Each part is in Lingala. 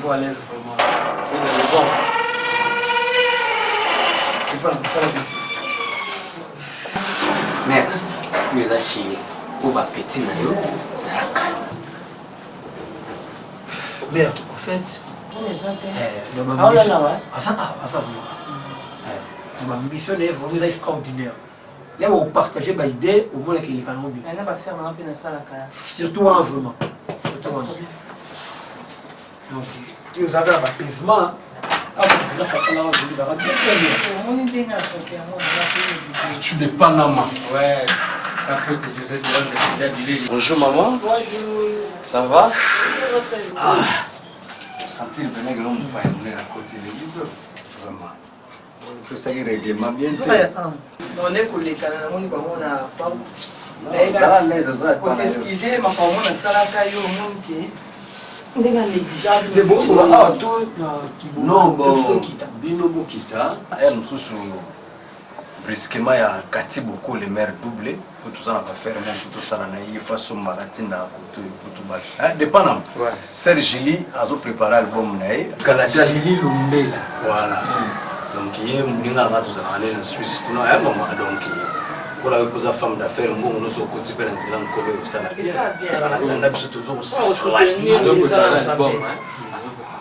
trop à l'aise vraiment. C'est bon. C'est pas ça la question. Mère, mais là, si on va péter, c'est la calme. Mère, en fait. Ma mission est vraiment extraordinaire. Là, on partage ma idée, au moins qu'il y a un bien. Surtout en vraiment. Donc, si vous avez un apaisement, grâce à ça, là, vous allez bien. Tu n'es pas Nama. Ouais. Bonjour maman. Bonjour. Ça va? Ça va très bien. Sentir bien que l'on ne peut pas aimer à côté de l'ISO. Vraiment. Il faut ça qui règle bien. On est collés, on est comme on a pas. Ça va, mais ça va. Pour s'excuser, ma femme, on a ça là, caillou, au monde qui. C'est bon, ça va. Non, bon. Bino Bokita. Elle nous sous brusquement, il y a Kati beaucoup les mères doublées. Pour tout ça, on n'a pas fait même tout ça. Il faut son marathon pour tout battre. Dépendant. Serge Gili a préparé l'album. Galadjali Lumbela. Voilà. Donc, il y a une en Suisse. Non, il y a un moment. Donc, pour la posé femme d'affaires, on nous a côté de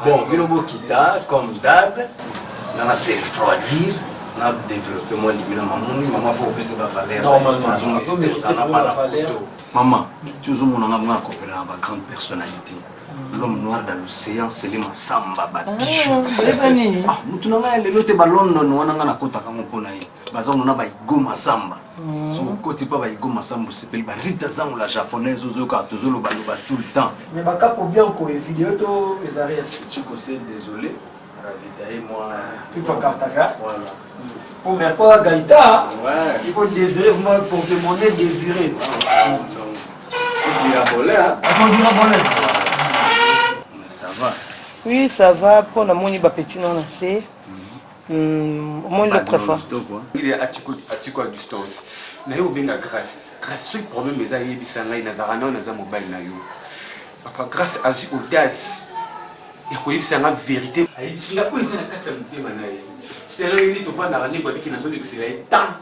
bon, Binobo Kita, comme d'hab, on a assez refroidir, on a développé moins de maman, faut plus de valeur. Normalement, maman, tu as une grande personnalité. L'homme noir dans l'océan, c'est les Massamba Babichou. Ah, nous avons les lots de London, nous avons un côté comme on a on a Igo Massamba. Son côté pas Igo Massamba, c'est le Rita Zang, la japonaise, tout le temps. Mais ma cap bien quoi, vidéo to les arrêts. Tu sais, désolé, ravitaillez-moi. Il faut Kartaka. Voilà. Pour mes quoi Gaïta, ouais. il faut désirer moi pour demander désirer. Il y a volé, hein? Ça va. Oui, ça va. Pour la moni petit non assez. Au moins l'autre fois. Il est à Tico distance. Na yo benga grâce. Grâce ce problème les aïe bisanga inazara na naza mobile na yo. Papa grâce a eu audace. Et ko yibisanga vérité. Aïe singa ko izana kata mutema na ye. C'est là il te voit na rani ko biki na zo excellent temps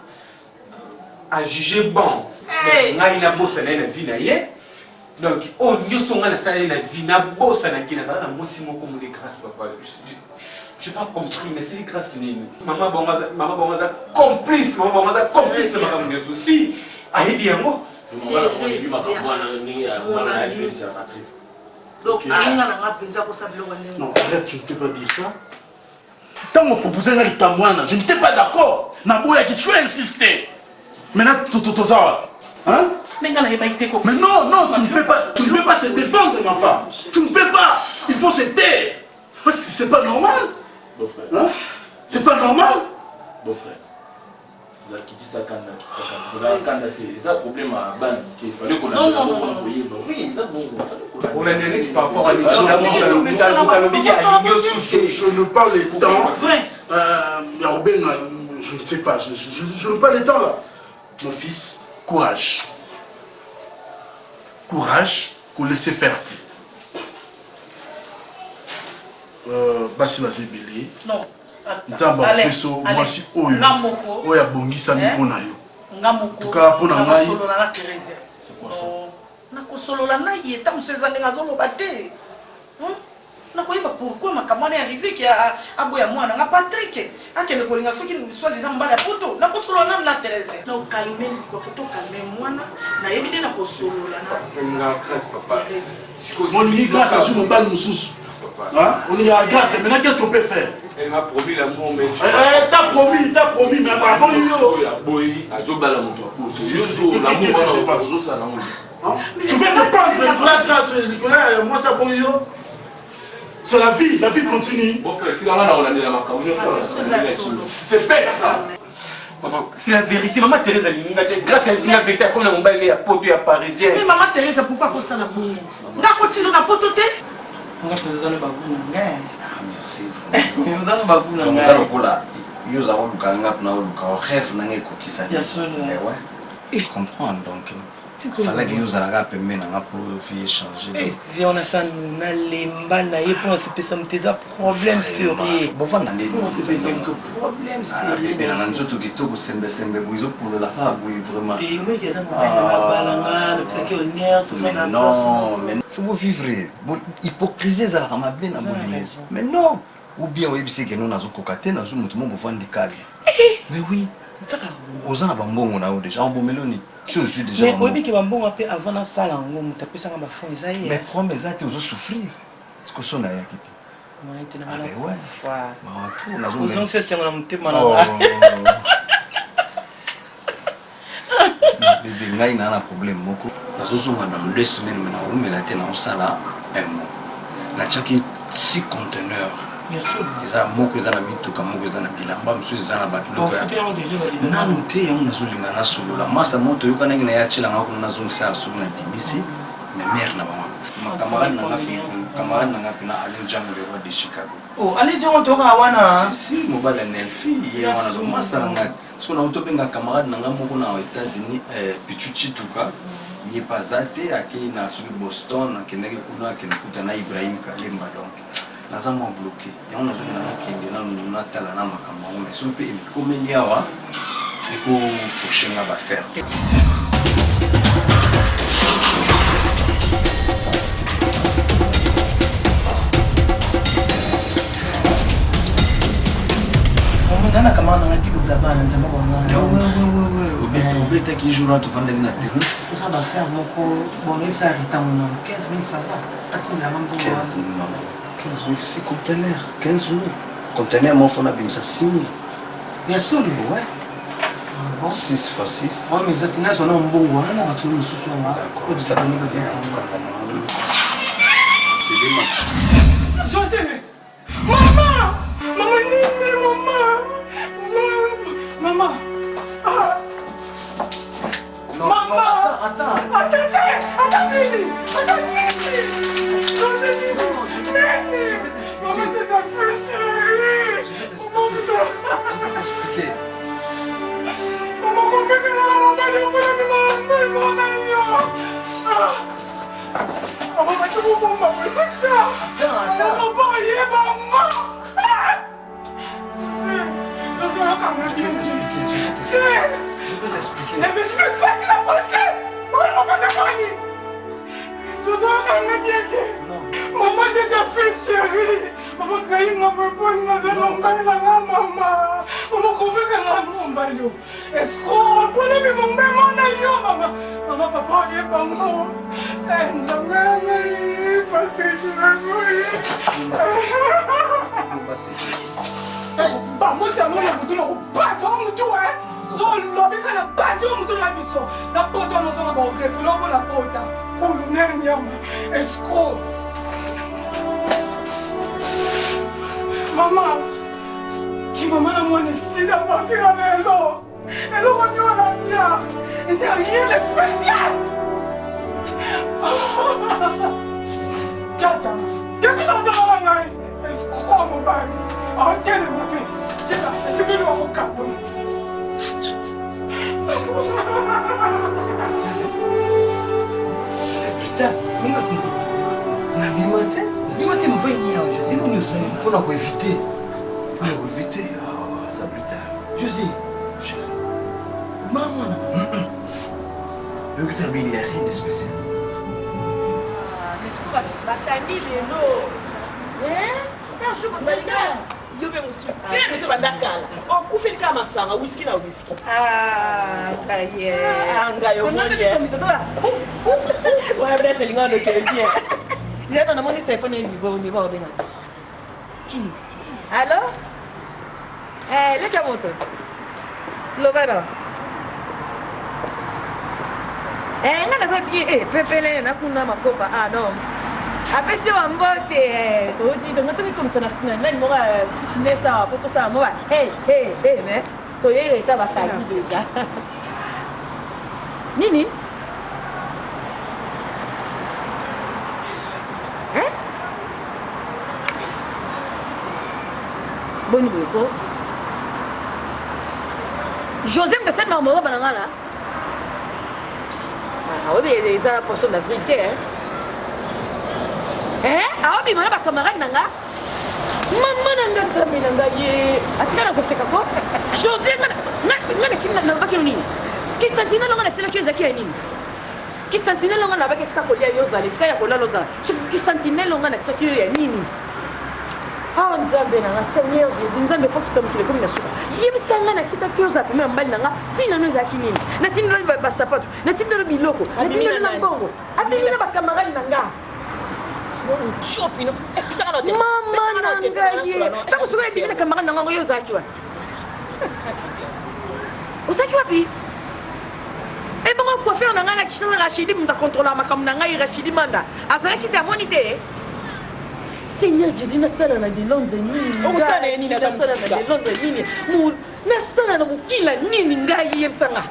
à juger bon. Nga ina bossa na vie na ye. Donc on nyoso nga na sala na vie na bossa na kina na mosi moko mo de grâce papa. Je n'ai pas compris, mais c'est grâce à maman Bongaza complice, maman Bongaza complice de ma femme aussi. Aïe bien moi. Donc, non, arrête, tu ne peux pas dire ça. Tant qu'on proposait un Tamouana, je n'étais pas d'accord. Naboya qui tu as insisté. Maintenant, tout ça. Hein? Mais non, non, tu ne peux pas se défendre, ma femme. Tu ne peux pas. Il faut se taire. Parce que c'est pas normal. Beau-frère. Hein? C'est pas normal. Beau-frère. Vous avez quitté ça quand vous avez candidaté. C'est un problème à Ban. Il fallait qu'on a oui, c'est bon. On a donné par rapport à l'état. Je ne parle les temps. Je ne sais pas. Je ne parle les temps là. Mon fils, courage. Courage pour laisser faire. Basi bazebele non nzamba peso mwasi oyo oyo abongisami mpona yo tuka mpona ngai c'est quoi ça nakosolola na ye ta museza ndenge azoloba te nakoyeba pourquoi makambo wana arrivé ke aboya mwana nga Patrick akende kolinga soki soi-disant mbala ya poto nakosolola na Thérèse na okalme koto kalme mwana nayebi nde nakosolola na moningi grâce à ce mobile mosusu. Hein? On y a grâce, maintenant qu'est-ce qu'on peut faire? Elle m'a promis l'amour, mais t'as promis, mais par rapport tu veux te prendre Nicolas grâce, Nicolas, moi ça c'est la vie continue. C'est bête ça. C'est la vérité, maman Thérèse, grâce à la vérité, comme la mobile est à poto et à parisien. Mais maman Thérèse, pourquoi pour ça la bouille? N'a continue na poto te? Merci. Tu comprends donc. fallait que nous allions permettre pour faire changer. Et on a ça, on a les balles, on a ça problème sérieux. Bon, voilà, on a problème sérieux. Mais on a tout qui tout semble pour la table, oui, vraiment. Non, mais faut vous vivre. Hypocrisie, ça va bien à mais non. Ou bien, oui, c'est que nous avons cocaté, nous avons tout le monde pour vendre des calmes. Mais oui. Aux ans, on a déjà un bon mélanie. Si je suis déjà. Mais oui, qui va bon avant la salle, on t'a fait ça dans la fond. Mais problème, ça, tu as souffrir. Est-ce que ça n'a rien quitté? Ah, mais ouais. On a besoin de se faire un petit mal. Bébé, il y a un problème. Nous sommes dans 2 semaines maintenant, on met la tête dans le salle un mois. La tchaki 6 conteneurs. Bien sûr. Ils ont beaucoup de mito comme beaucoup de bilan. Bah monsieur ils ont la batte. On fait un déjà. Non, t'es on a zoli na solo la massa moto yo kana ngina ya chila ngako na zoli sa solo na bimisi. Mais mère na mama. Camarade na ngapi na Alain Django de roi de Chicago. Oh, Alain Django to ka wana. Si mobile na Elfi, ye wana do massa na ngati. So na utobenga camarade na ngamo na États-Unis Pichuchi tuka. Ye pazate ake na sulu Boston akeneke kuna akenekuta na Ibrahim Kalemba donc. Nous avons bloqué. Et on a joué dans la kende, on a talent à makambo. Mais si on peut comme il y a, il faut foucher la affaire. On a un camarade qui nous a pas Oui, qui joue là, tu vas aller na tête. Ça va faire bon même ça arrive en 15 000 ça va. 4 000 la 15 000. 15 000, 6 conteneurs. 15 000. Conteneurs, mon fond a bien ça 6 000. Bien sûr, ouais. 6 fois 6. Oui, mais ça, on a un bon goût. On a tout le monde ce soir. D'accord, ça va bien. C'est bien. José! Maman! Maman, Nini, maman! Maman! Ah! Non, Maman! attends. Attends, Nini! José, Nini! Maman, c'est ta fille chérie! Je vais t'expliquer. Maman, qu'on fait que la maman, maman, c'est ta fille chérie. Maman, trahi ma bonne maman. Maman, qu'on veut que la maman. Escroc, prenez mon maman. Maman, papa, il est pas mort. Maman, qui maman n'a moins de sida à partir à l'élo. Elle aura mis en arrière. Il n'y a rien de spécial. Tata, qu'est-ce que ça donne là? Escroc, mon mari. Arrêtez de m'appeler. C'est ça, c'est que nous avons capé. Putain, on a bien maté. Ni matin, nous voyons hier. Je dis, nous sommes. Pour éviter. Ça plus tard. José. Maman. Le docteur Billy, il n'y a rien de spécial. Mais je crois que Bakani, les lots. Hein? Je suis pas yo be musu kene so bandakala okufeli kama sanga whisky na whisky baye ngayo moye wa brese linga do kelbia zeta na moni téléphone vivo ni ba obenga kin allo le kamoto lo bero ngana sabi pepele na kuna makopa non apesi wa mbote toji donc tu comme ça na nani mo nesa poto ça mo hey mais to yeye ta bakali déjà nini hein boni boko José me sent maman bananga là oui, ça poisson d'avril, ah oui, ma camarade nanga. Maman nanga nzambe nanga ye. Atika na koseka ko. José ngana tina na bakino nini. Ski sentinelle ngana tina kyo zaki nini. Ki sentinelle ngana bakeka sika kolia yozali, sika ya kola loza. Ki sentinelle ngana tina kyo ya nini. Ah nzambe nanga Seigneur Jésus, nzambe faut que tu me comme na suka. Yebisa ngana tika kyo za pema mbali nanga. Tina no zaki nini. Na tina no ba sapato, na tina no biloko, na tina no mbongo. Abili na ba camarade nanga. Mama nangaye tako suka ebi na kamera nanga yo zakiwa usaki wapi e bongo coiffeur nanga na kishana Rachidi mta contrôler makam nanga i Rachidi manda azala kiti amonite Seigneur Jésus na sala na bilonde nini o sala nini na sala na bilonde nini mu na sala na mukila nini ngai yebsanga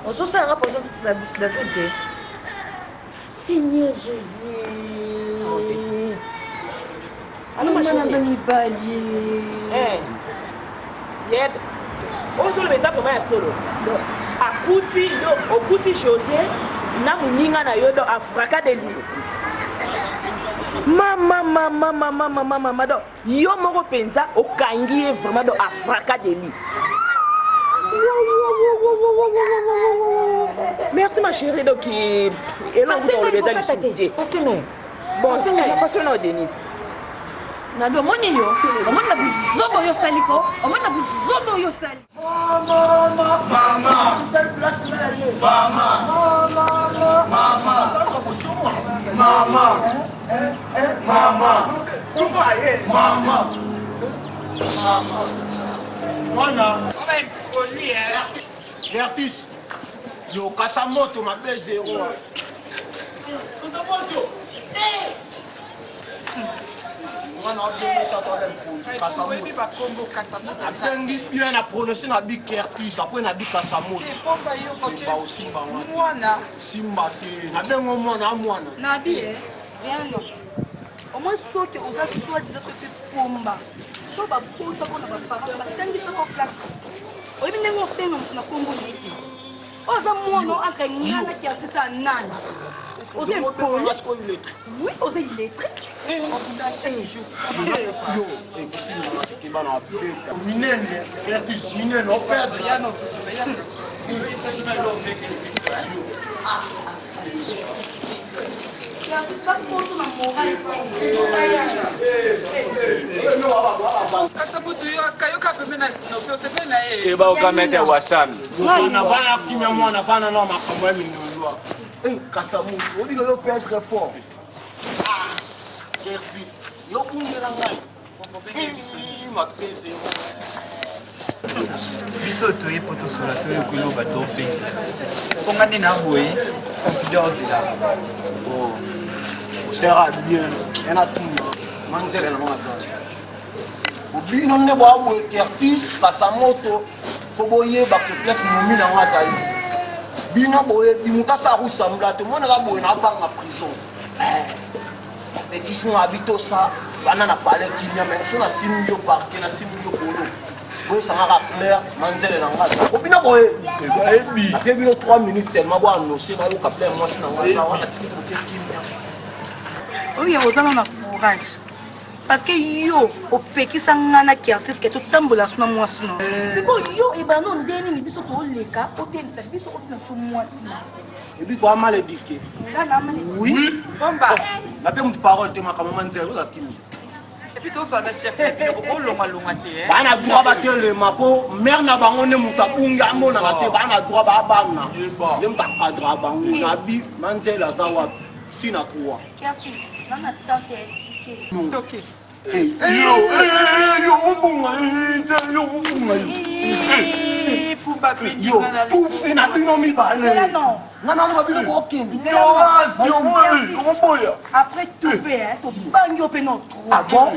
o so sala pour la vérité Seigneur Jésus. Alors ma chérie. Yed. O solo beza pour moi solo. Akuti yo, okuti José na muninga na yo do Afrika de li. Mama do. Yo moko penza okangi vraiment do Afrika de li. Merci ma chérie donc et là vous dans le bézal du soutien. Bon, passons Denise. Na do moni yo, o mona buzobo yo saliko, o mona buzobo yo sali. Mama. Gertis, yo kasa moto ma be zéro. Abengi bien na prononcer na bi Gertis, après na bi kasa moto. Ba aussi ba mwana. Simba te, na bengo mwana mwana. Na bi rien non. Au moins so que on va soit dire que pomba. So ba pota ko na ba parole, ba tangi so ko place. Oyi bine ngo fenga na Kongo yiki. Oza mwana akanyana ki atisa nani. Oza polo. Oui, oza illettré. Yo, exime ki bana peta. Minene, Gertis, minene o perdre ya no ya. biso toye po tosola toyo koloba topenga pongani na boye confidence là sera bien ena tuma manzele na mwana obino ne bwa boye Gertis kasa moto ko boye ba ko place momi na ngazali bino boye bimukasa rusambla to mona ka boye na banga prison mais qui sont habités ça bana na parler kimia mais so na simio parquet na simio polo boye ça m'a clair manzele na ngazali obino boye ebi après bino 3 minutes seulement bo annoncer na yo ka plaire moi sina ngazali wana tiki to kimia. Oui, vous avez un courage. Parce que yo, au péki sangana qui artiste qui est tout tambola sur moi sinon. C'est quoi yo et ben non dernier ni biso to leka, au thème ça biso au sur moi sinon. Et puis quoi mal éduqué. Oui. Bomba. La paix mon parole te ma maman zéro la kimi. et puis to so na chef et puis ko longa longa te bana droit ba tele mapo mère na bango ne mutabunga mona te bana droit ba bana. Yem ta cadre bango na bi manzela za wa tina 3. Qui non attends t'expliquer. OK. Yo, ubunga. Yo, tout fait na bino mi balé. Non. Non, ba bino ko kin. Après tout hein, to bangi open no trop. Ah bon?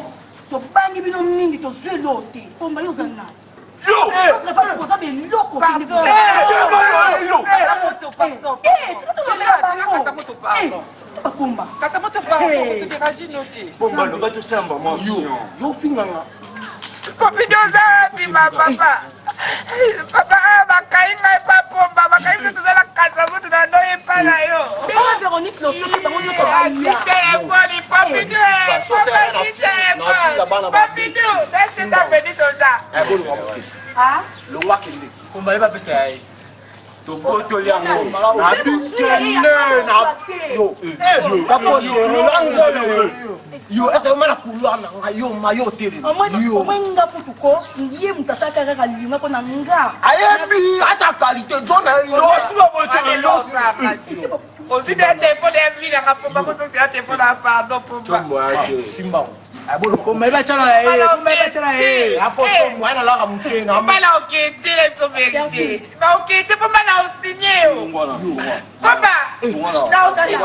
To bangi bino mingi to zelote. Pomba yo zanna. Yo! Notre pas pour ça mais loko qui ne Yo! Pomba. Kasamoto pardon, tu déranges noté. Pomba no bato samba moi. Yo finganga. Papi doza papa. Papa bakainga pa pomba, bakainga tuzala kasamoto na kado epa na yo. Bela Véronique Losoki bango nyoko baya. Téléphone papidu. Papidu, laisse ta petite ça. Ah? Le roi Kende. Comment il va passer à elle? Toboto yango. Na bikende na yo. Kako chéri yo esa mala couloir na yo mayo tele. Yo. Omenga putuko, ndiye mutasaka kaka lima ko na nga. Ayebi ata qualité zone yo. Siba bote yo sa. Aussi des téléphone de vie na pas ko so des téléphone à pardon pour moi. Simba. Abolo comment va chala comment va chala afoto mwana la ka mutena. Bala okete les so vérité. Ba okete pas mal au signer. Papa. Na au signer.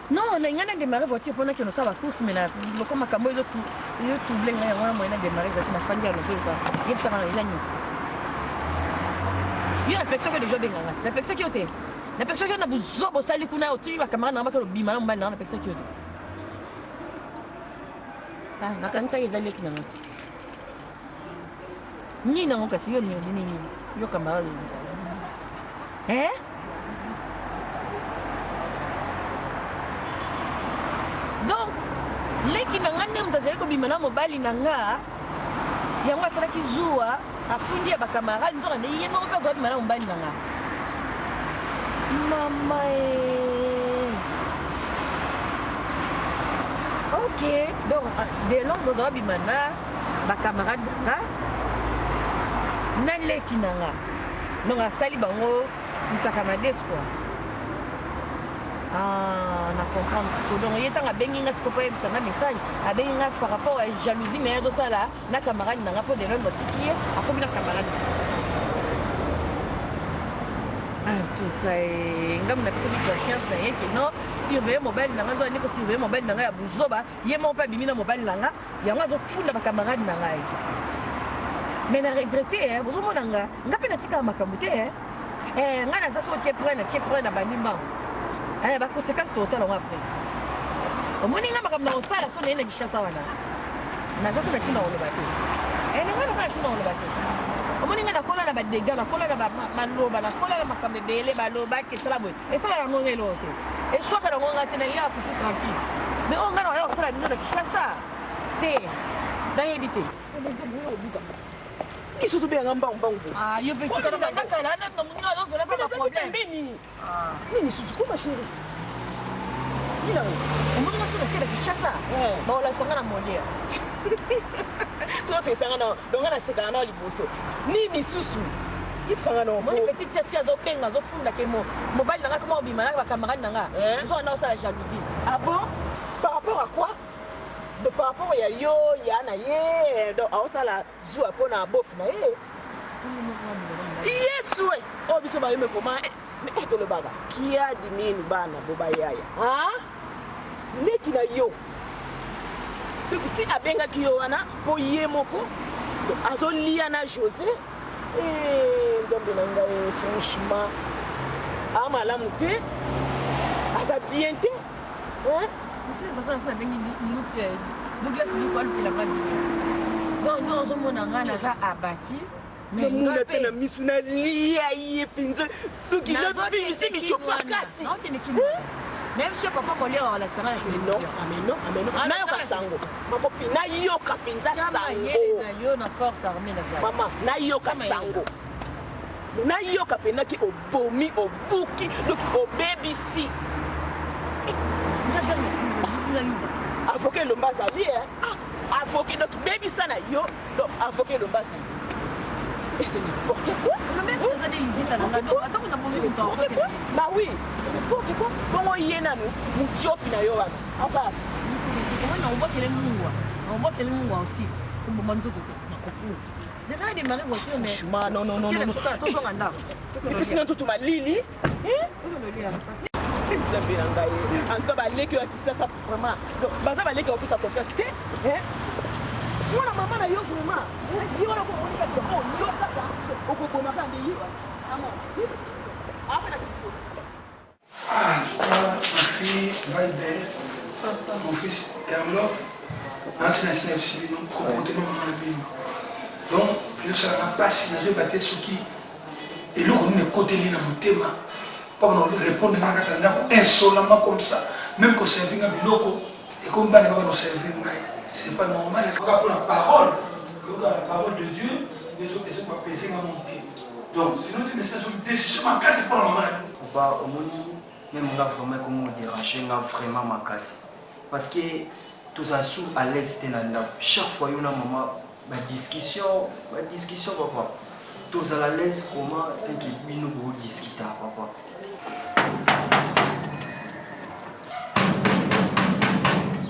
Non, on a démarré voiture pendant que nous sommes à course, mais là, comme à Camo, il y a tout blé, on a démarré, ça m'a fait dire le peu. Il y a ça dans les années. Il y a la personne qui est déjà bien. La personne qui est la personne qui a besoin de salir kuna oti wa camarade na ba ko bima na mbana na personne qui est. Ah, na kan tsaye zalle kina. Ni na ngoka siyo ni yo camarade. Eh? Donc, leki na ngane mtazali ko bima na mobali na nga. Yango asala kizua afundi ya bakamarade nzoka ne yemo ko zo bima na mobali na nga. Mama ok, donc dès lors nous avons bimana ba camarade na leki nanga donc asali bango ntakamades quoi. Ah, na comprendre donc il tanga bengi nga sikopo e bisanga message abengi nga par rapport à jalousie mais do sala na camarade nanga po de l'autre tikier akobi na camarade. En tout cas, ngam na pesa confiance na yeke non surveiller mobile na nganzo ni ko surveiller mobile na nga ya buzoba ye mon pa bimina mobile na nga ya ngazo funda ba camarade na nga. Mais na regretter bozo mona nga ngapi na tika makambo te nga na zaso tie prendre na banimba ba conséquence totale on après omoni nga makambo na osala so na gishasa wana na zato na tina oloba te na nga na tina oloba te omoni nga nakola na badega nakola na baloba nakola na makambo ebele baloba kesala boye esala yango ngelo ose eswaka nango nga te na lia fufu tranquille mais o nga na oyo osala bino na kishasa te nayebi te ni surtout bien ngamba mbangu ah yo petit kana bakaka na na munga zo zola pas problème nini ah nini susu kuma chérie nina omuntu nasura kile kishasa ba wala sangana molia tu sanga na donga na seka na liboso nini susu yipsanga no moni petit tia zo penga zo funda ke mobile nanga kama obima na ba camarade nanga zo na osala jalousie ah bon par rapport à quoi de par rapport à yo yana ye donc osala zua pona bof na ye yes ouais oh biso ba yeme foma mais to le baga qui a dit mini bana boba yaya ah leki na yo petit abenga ki yo wana po ye moko azolia na José nzambe na ngai franchement amala muté asa bien te hein parce que ça bengi Douglas ni quoi le la non non zo mona ngana za abati mais muna tena misuna lia ye pinze dugila bisi mi chopakati non tena kimi Même si papa collé à la semaine. Non, non. Nayoka sango. Ma copine, nayoka penza sango. Yo na force armée na za. Maman, nayoka sango. Nayoka penaki obomi, obuki, donc au baby si. Avocat Lombaza, oui, hein? Avocat, donc baby ça na yo, donc avocat Lombaza. Et c'est n'importe quoi. Le mec vous a des visites à la maison. Attends, on a posé le temps. N'importe quoi. Bah oui, c'est n'importe quoi. Bon, il y en a nous, nous chopi na yo. Enfin, on voit qu'elle est moua. On voit qu'elle est moua aussi. Au moment de ma copine. Les gars démarrer voiture mais. Chuma, non. Et puis sinon tout ma Lili. En tout cas, les qui ont ça vraiment. Donc, baza balé qui ont pris sa confiance, hein? Moi la maman na yo vraiment. Yo na ko on ka ko yo ka ko ko na kan de yo. Ma fille Valder, mon fils Erlof, ancien SNFC, donc comportement dans le pays. Donc, je ne sais pas si je vais battre ce qui et là on est côté là dans mon thème. Pas nous répondre insolemment comme ça, même qu'on servir un biloko et comme on nous servir c'est pas normal. Pour la parole, la parole de Dieu, nous avons besoin de peser dans mon pied. Donc, sinon, tu as une décision ma casse pour la maman. Au moins, même vraiment comment déranger, vraiment ma casse. Parce que tout ça sous à l'est, chaque fois, il y a une maman, ma discussion, papa. Tout ça à l'est, comment, tant qu'il nous discuter, papa.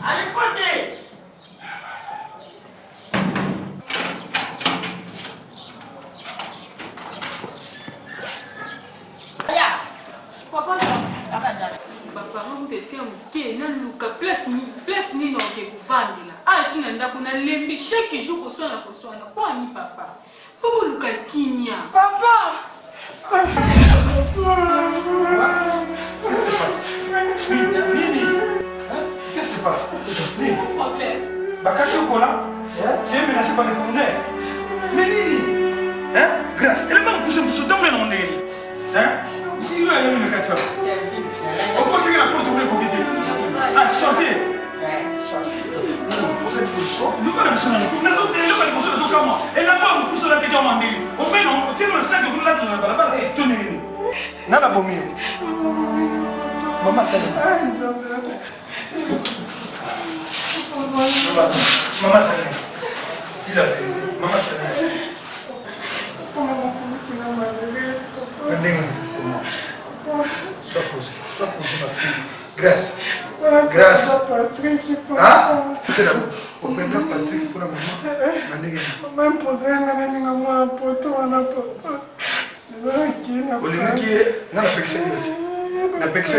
Allez, côté! Papa, vous êtes qui n'a luka place ni non que vous vendez là. Ah, je suis là pour na lembi chaque jour pour soigner quoi ni papa. Faut vous luka kinya. Papa. Qu'est-ce qui se passe? C'est mon problème. Bakaki Okola, tu es menacé par les criminels. Mais Lili, hein? Grâce, elle m'a poussé dans le nom. Hein? Il a eu le cas. On continue la porte de l'Écoquité. À chanter. Nous allons se mettre. Nous allons se mettre sur comment? Et là-bas, on pousse la tête en mandé. On fait non, on tire le sac de la tête dans la balle. Tenez. Nala Bomi. Maman, c'est Maman, c'est il a fait. Maman, c'est sois posé, ma fille. Grâce. Ah? Tu es là-bas. On met là Patrick pour la maman. Maman, posé un poteau, on a papa. Olinaki na la pexé. Na pexé.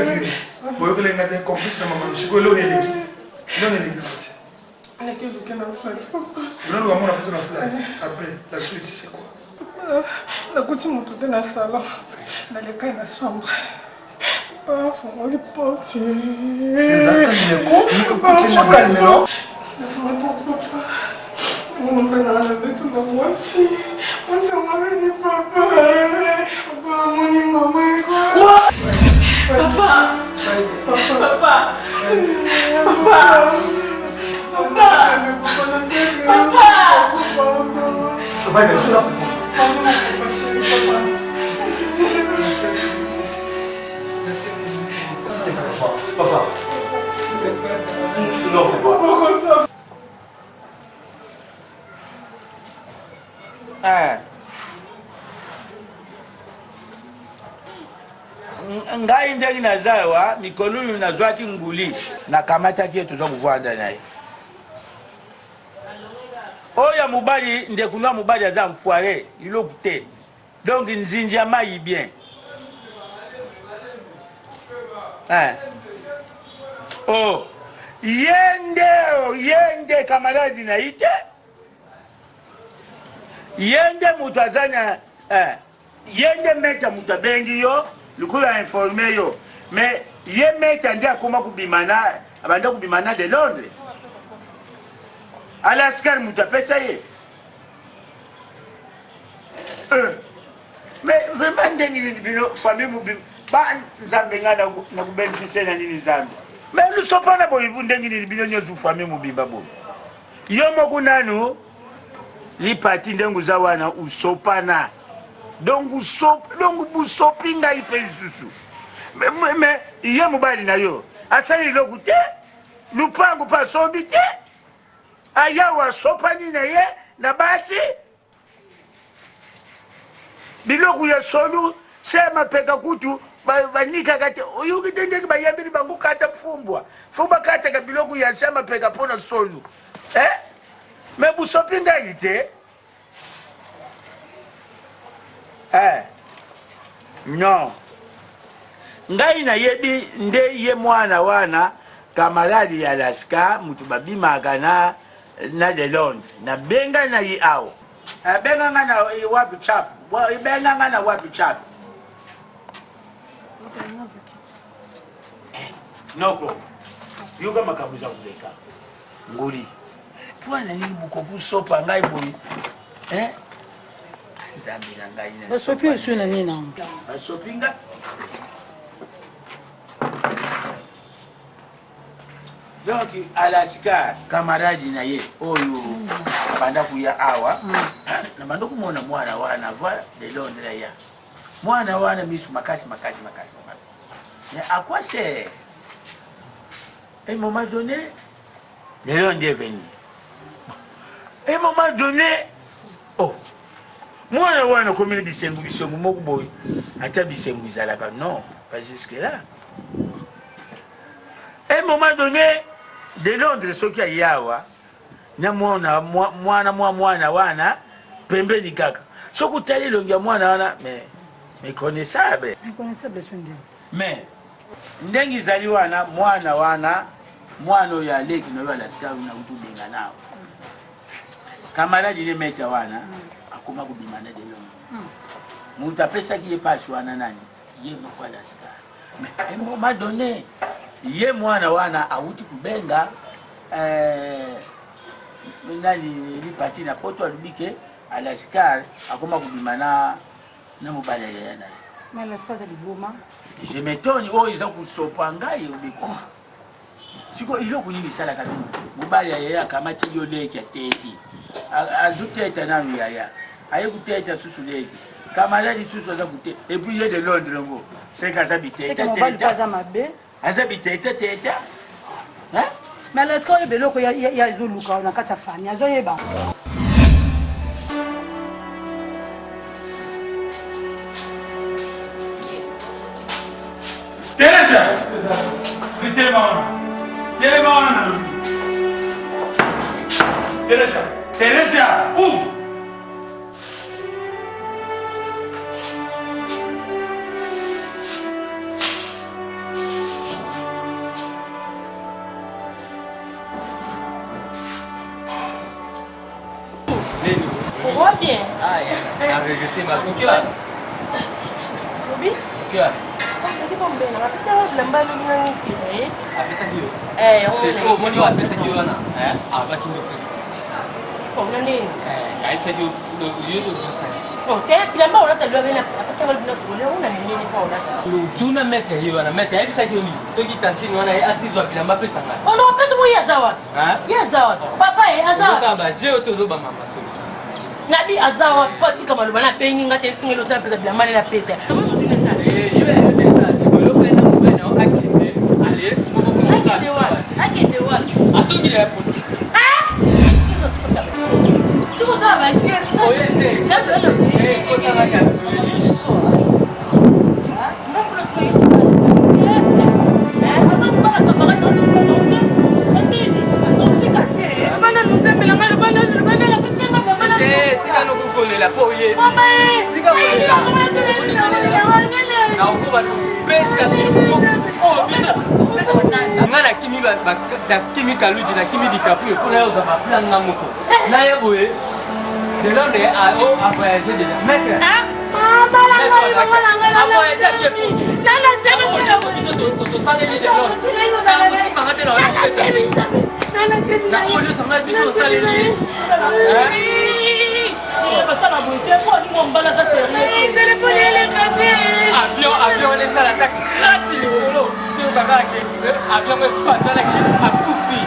Boyo que les gars complice na maman. Je suis là on est légui. Non est légui. On est que na flat papa. Non le maman na flat. Après la suite c'est quoi? La coutume monte dans le salon, dans le cas de la chambre. Pas fond les portes. Les accords ils sont calmes non? Laisse-moi porte papa. On va dans la bête tout dans voici. On se ramène papa. Papa mon maman quoi? Papa. Papa. Papa bien sûr là. Papa. Non, papa. Ngai ndenge nazawa mikolo oyo nazwaki nguli nakamataki ye toza kovanda na ye oyo mobali ndekuna mobali aza mfoire iloku te donc nzinzi amayi bien oh yende kamaradi na ye te yende moto aza na yende meta moto abengi yo lukula informe yo mais ye meta nde akoma kubimana abanda kubimana de Londres alaskar moto apesa ye mais vraiment ndenge bino famille ba nzambe nga na kubenefise na nini nzambe mais lusopana boyibu ndenge nini bino nyonso fami mobimba boyi yo moko nanu lipati ndenge uza wana usopana donc busopi ngai mpe lisusu mais ye mobali na yo asali eloko te lupangu mpe asombi te ayawa asopani na ye na basi biloko ya solu se mapeka kutu banikaka te oyoki te ndenge bayambeli bango kata fumbwa fo bakataka biloko ya se mapeka mpo na solu me busopi ngai te non ngai nayebi nde ye mwana wana kamaradi ya laska mutu babimaka na de Londres nabenga na ye awa benganga na wapi chap benganga na wapi chap noko yuka makabuza kuleka nguli pwana nini bukoku sopa ngai boyi nzambe na ngai na basopi osu na nini nango basopi nga donc alaska kamaradi na ye oyo banda kuya awa na banda kumona mwana wana va de Londres ya mwana wana misu makasi mais à quoi c'est un moment donné de Londres est venu un moment donné oh mwana wana komile bisengu moko boy ata bisengu izalaka non pas jusque là un moment donné de Londres soki ayawa na mwana wana pembeni kaka soki utali elongi ya mwana wana mais méconnaissable sonde mais ndenge ezali wana mwana oyo aleki na oyo alaska na utubenga nawo kamaradi ne meta wana akoma kobima na de Londres mutu apesaki ye pasi wana nani ye moko alaska mais un moment donné ye mwana wana awuti kubenga nani lipati na poto alubike alaskar akoma kubima na mobali ya naye mais alaskar za liboma je m'étonne oyo eza kusopa ngai obiko siko iloko nini esalaka bino mobali ya yaya akamati yo leki ateki azoteta nanu yaya aye kuteta susu leki kamaladi susu aza kute epuis ye de Londres ngo seka aza biteta mais alaskar oyo beloko ya ezoluka na kati ya fami azoyeba Teresa! Teresa, ouvre! On bien. Ah, ya. Regretter ma coquille. Sobi? Coquille. Apesa ndio. Oh, moni wa apesa ndio na. Abaki ndio pesa. Kwa nini? Aita ndio ndio sana. Okay, bilamba unata ndio vile apesa wale bila una nini kwa unata. Tuna meta hiyo na meta apesa ndio ni. Soki tansini wana atizwa bilamba pesa ngani. Ona pesa mo ya zawa. Ya zawa. Papa azawa. Kaba je tozo ba mama so. Nabi azawa pati kama lobana penyi ngate singelo tna pesa bilamba na pesa. Kimi Kaluji na Kimi DiCaprio pour aller au plan Namoko. Naya Boé, de Londres à voyager déjà. Mec, avion, on est ça la que avion est pas dans la à Koufi.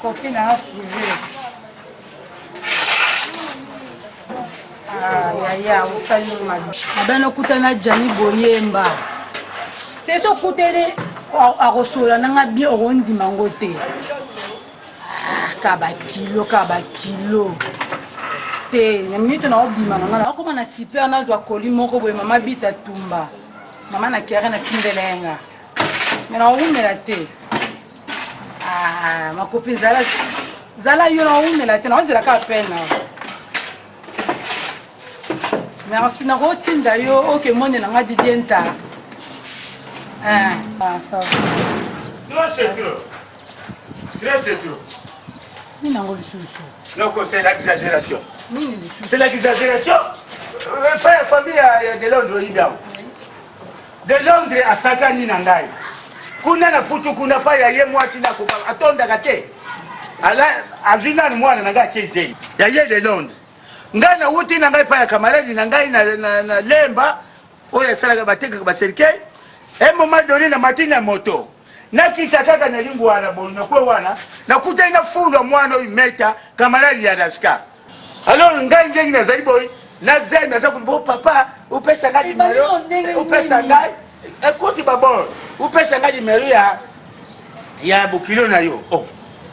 copine a privé. Yaya usaluma. Abana kutana Jani Boyemba. Teso kutele akosola nanga bi ondi mangote. Kaba kilo. Te, nyamito na obima ngana akoma na siper na zwa koli moko boye mama bita tumba. Mama na kiara na tindelenga. Mena umela te. Ma copine Zala yo na umela te na ozela ka pena. Merci na rotinda yo oke mone na ngadi dienta. Ça va. Très c'est trop. Non, c'est l'exagération. C'est l'exagération. Pas la famille de Londres, de Londres à Sakani Nangai. Kuna na putu kuna pa ya ye mwasi na ko atonda kate. Ala azina ni mwana nanga cheze. Ya ye de Londres. Ngana wuti nangai pa ya kamaradi nangai na lemba oya sala bateka ba serke. E moment donné na matina moto. Na kitakaka na lingu wana bona kwa wana na kuta ina fundo mwana imeta kamaradi ya daska. Alors ngai ngengi na zali boy na zai na zakumbo papa upesa ngadi mayo upesa ngai écoute babo upesa ngadi mayo ya bukilo na yo. Oh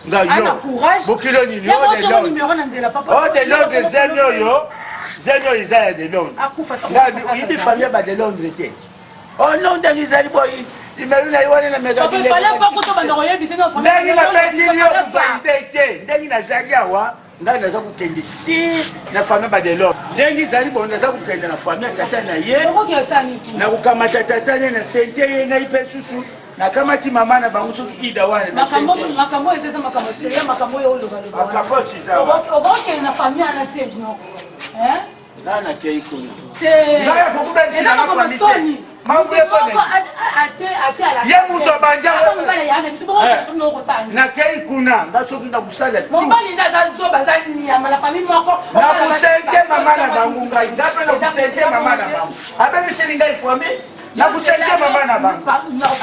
Ana courage. Bokilo ni yo de Londres. Numéro na nzela papa. Oh de Londres zenyo yo. Zenyo izaya de Londres. Akufa ta. Ibi famille ba de Londres te. Oh non ndani zali boy. Imeluna iwane na mega bile. Papa fallait pas que to banda koyebi sino famille. Ndani na pendi yo kufaite. Ndani na zali awa. Ndani naza kukende ti na famille ba de Londres. Ndani zali bon naza kukende na famille tata na ye. Na kukamata tata na sente ye na ipe susu. Na kama ti mama na bangu soki ida wana na makambo ezeza makambo seria makambo yo loba loba makambo chiza oboke na famille ana te no nana ke iko te ngaya kokubeni na famille mambo yeso ne ate ala ye muto banja mbale yana biso no ko sani na ke ikuna ngasoki na busala mbali ndaza zoba za ni ya mala famille moko na kusente mama na bangu ngai ngape na kusente mama na bangu abe bisilinga ifwame na kusaidia mama na bangu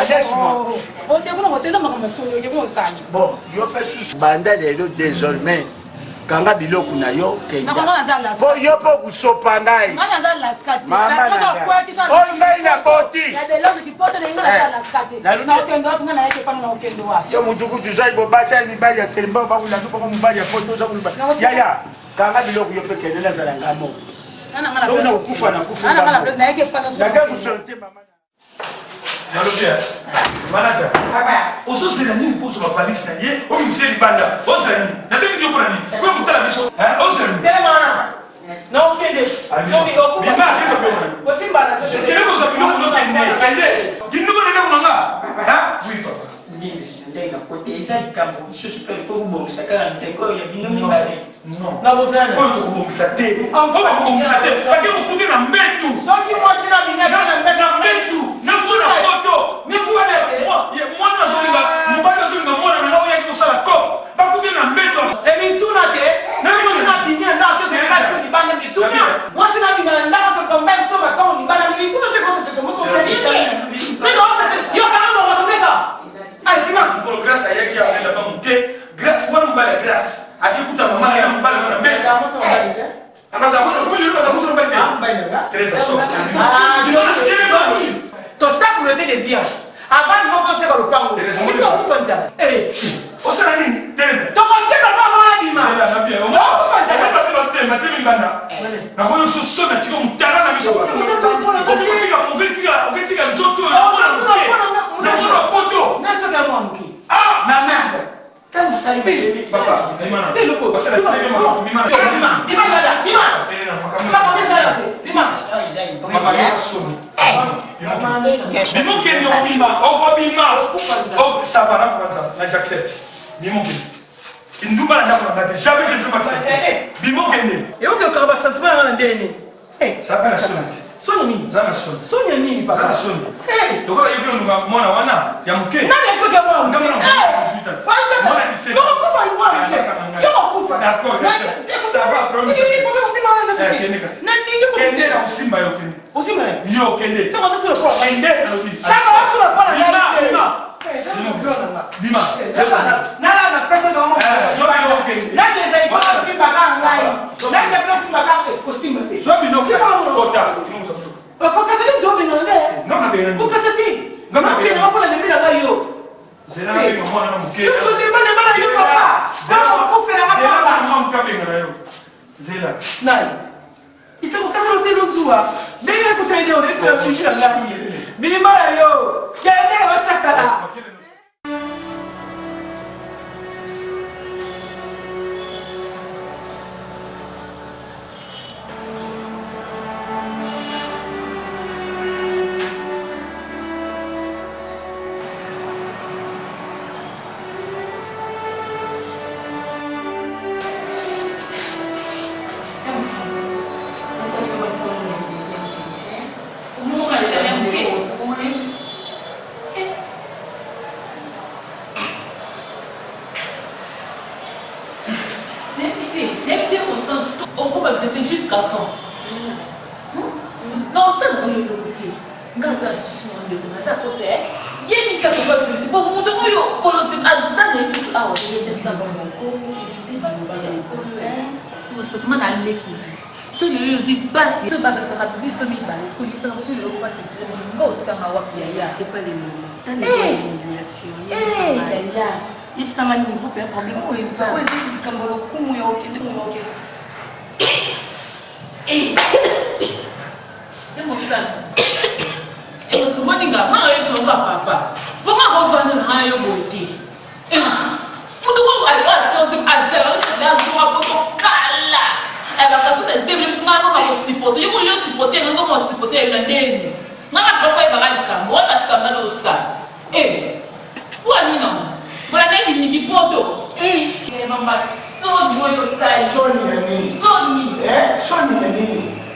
adesmo ote kuna kusaidia mama masoyo ye mo sana bon yo pesu banda lelo désormais kanga biloko na yo kenda bo yo po kusopa ngai ngana za la skate mama o ngai na boti ya de lolo kipoto na ngana za la skate na okendo wapi ngana yake pana na okendo wapi yo mujuku tuzai bo basa ni bali ya selimba ba kula ko mbali ya poto za kulba ya kanga biloko yo pe kende na za ngamo na ukufa na kufa na yake pana na kama kusonte mama Yalobia. Manaka. Oso c'est la nuit pour sur la valise na ye, o mi se libanda. O zani. Na bengi yo kona ni. Ko mutala biso. O zani. Tele mana. Na okende. No mi okufa. Bima ke ko bema. Ko simba na Je kele ko sa bilo ko kende. Kende. Kindu ko nende kunanga. Ha? Oui papa. Ndingi ndenga kote isa likambo susu pe ko kubomisa kala nteko ya bino mibale. Non. Na bozana. Ko to kubomisa te. Ko kubomisa te. Ba ke ko kuke na mbetu. Soki mo sina binya na mbetu. Na kuna foto. Ni kuwa na mwana zolinga. Mubali zolinga mwana na ngao yake usala ko. Ba kuke na mbetu. E mituna te. Na mo sina binya nda ke se ka ni bana mituna. Mo sina binya nda ko ko mbem so ba ko ni bana mituna se ko se pesa mo se ni. Se ko se yo ka ndo ba mesa. Ai dima ko grâce yake ya wala ba mke. Grâce wana mbala grâce. Akikuta mama na mbala na mbele. Ka mo so ba ni. Amaza ko ko lilo za muso mbele. Teresa so. To ça pour le de bien. Avant de faire le pango. On peut vous faire. Eh, o sera nini? Teresa. To ko te ba fa di ma. C'est la bien. On va faire ba te te ma te banda. Na ko yo so na tiko mutara na biso. O ko tika nzoto na na poto. Na so ka mo muki. Ah, na masa. Tam sai be. Papa, imana. Loko, basa na tele mama imana. Bima dada, bima. Na fakamu. Papa bima. Bima. Mama ya somi. Bimo kende obima, okobima. Oh, ça va là kwanza, na j'accepte. Bimo kende. Kindumba na ndako na jamais je ne peux pas accepter. Bimo kende. Et ok ka ba sentiment na ndeni. Eh, ça va la sonati. Soni. Zana soni. Soni nini papa? Zana soni. Eh, dokola yuko ndunga mwana wana ya mke. Nani yuko mwana? Kama na mwana. Mwana ni sema. Yo kufa ni mwana. Yo kufa. D'accord, ça va problème. Kende na usimba yo kende. Usimba? Yo kende. Ça va faire le problème. Kende na ubi. Ça va faire le problème. Bima. Bima. Nala na fete do mo. Na je zai ko simba ka ngai. Na je blo simba ka ko simba te. So bino kota. Ko ka se do bino le. Non na bino. Ko ka se ti. Ngama ke na ko le bino ga yo. Zena na bino mwana na muke. So ni bana bana yo papa. Zena ko fera ma Zena papa. na mwana kabinga na yo. Zena. Nani? Itako kasa lo selo zuwa. Bega ko taide o resa kushira ngani. Bima yo. Kende ga chakala. Jusqu'à quand? Non, ça ne peut le côté. Gaza, je suis en train de ça pour ça. Il y a mis ça pour pas faire. Pour vous donner le colosсе Azan et tout. Ah ouais, il y a ça. Moi, c'est tout le monde à l'équipe. Tout le monde vit passer. Tout le monde va se faire des balles. Pour les gens, tout le monde va se faire des balles. C'est pas les moments. Il y a Et ça m'a niveau pas problème où est ça où est comme le coup moi OK eh mon frère et parce que moi ninga ma yo tonga papa bonga go vana na yo bote eh mudu ko a chose azela na zo apoto kala e ba ka pusa zebli msinga ko ma sipote yo ko yo sipote ngo mo sipote na ndeni ngaka profa e ba ka mbona sanga no sa eh wani no Voilà, il y a des poteaux. Et maman, Sony, moi, je sais. Sony, Sony. Sony,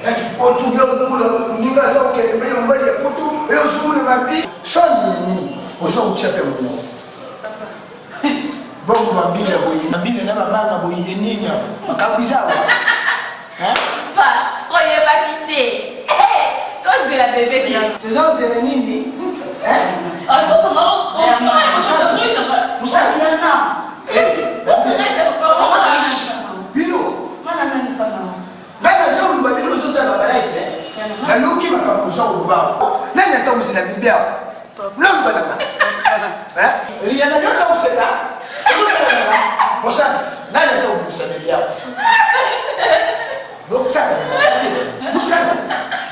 là qui poteau, il y a beaucoup de gens qui ont fait un bail de poteau, et on se roule ma vie. Sony, aux autres, tu as fait mon nom. Bon, ma vie, n'a pas mal, ma vie, il y a un pas, soyez pas quitté. Toi, c'est la bébé qui a. Les autres, c'est les nini. Attends, on travaille, on se débrouille. Moussa, Bino, Nana Zao, nous avons besoin de la balade. La Yoki m'a pas besoin de voir. Nana Zao, c'est la Bible. Là, nous allons. Il y a la Zao, c'est là. Moussa, Nana Zao, c'est la Bible. Donc, ça, Moussa,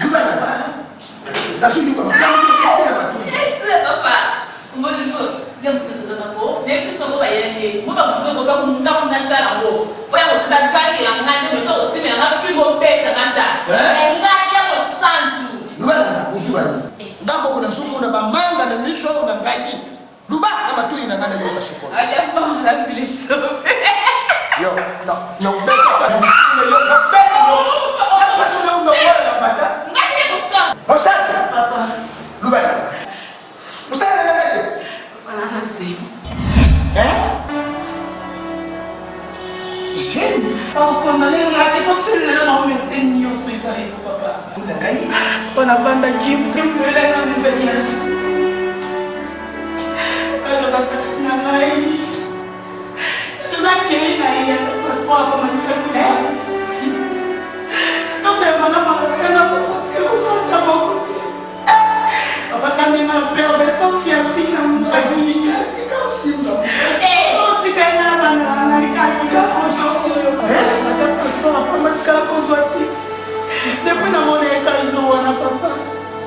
nous allons. La suite, comme papa, moi je veux bien me sentir dans l'eau, mais si je ne peux pas y aller, moi je veux faire un peu de ça là-haut. Pour y aller, je vais gagner la gagne, mais je vais aussi me faire un peu de temps. Et gagner au centre. Luba, usuba. Ndambo kuna sumu na bamanga na misho na ngai. Luba, kama tu ina ngana yoka sokoni. Allez, bon, la blessure. Yo, no, beka pa. Yo, beka yo. Paso na una bola bata. Ngani au centre. Au centre, papa. Luba. Musa na ngake. Banana sim. Sim. Oh, quando lei lá tipo se ela não me tem nenhum suicídio, papa. Una ngai. Quando a banda aqui, porque ela não venha. Ela vai ser na mãe. Ela vai querer na ilha, mas pô, como é? Não sei, mas não pode ser usada tá bom. Papa também não perde essa fiatina, não sabia que calcinha. Não fica nada na cara. Até pastor, a forma de cara com sua tia. Depois namorei com a Joana, papá.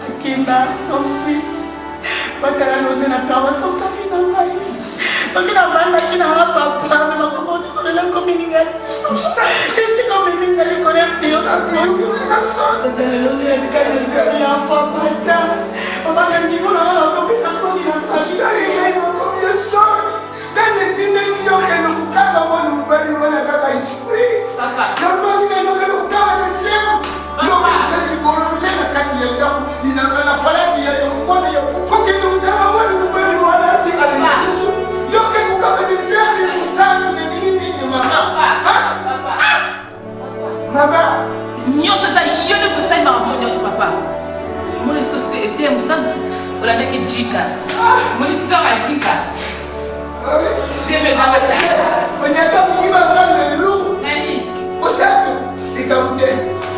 Aqui na São Suíte. Para cara não ter na cama, só sabia na mãe. Só que na banda aqui na papá, não como só não come ninguém. Esse come ninguém, ele colhe filho. Sabia que você casou. Não tem de cara de minha papá. Papá não me falou nada, eu pensei só de na família. Não comia só. Dane tinha que eu que não ficava mano no banho lá na casa espírita. Não pode nem eu que não ficava descendo. Não precisa de bolo nem na casa de então e na fala de eu quando eu porque não ficava mano no banho lá na casa isso. Eu que não ficava descendo e usando nem mamá. Mamá. Nyo sasa yone kusema mbonyo papa. Mbona siku etie msantu. Ola meke jika. Mbona sisa ka jika. Deme kama tata. Onyata mwiba ngale lu. Nani? Usatu ikamute.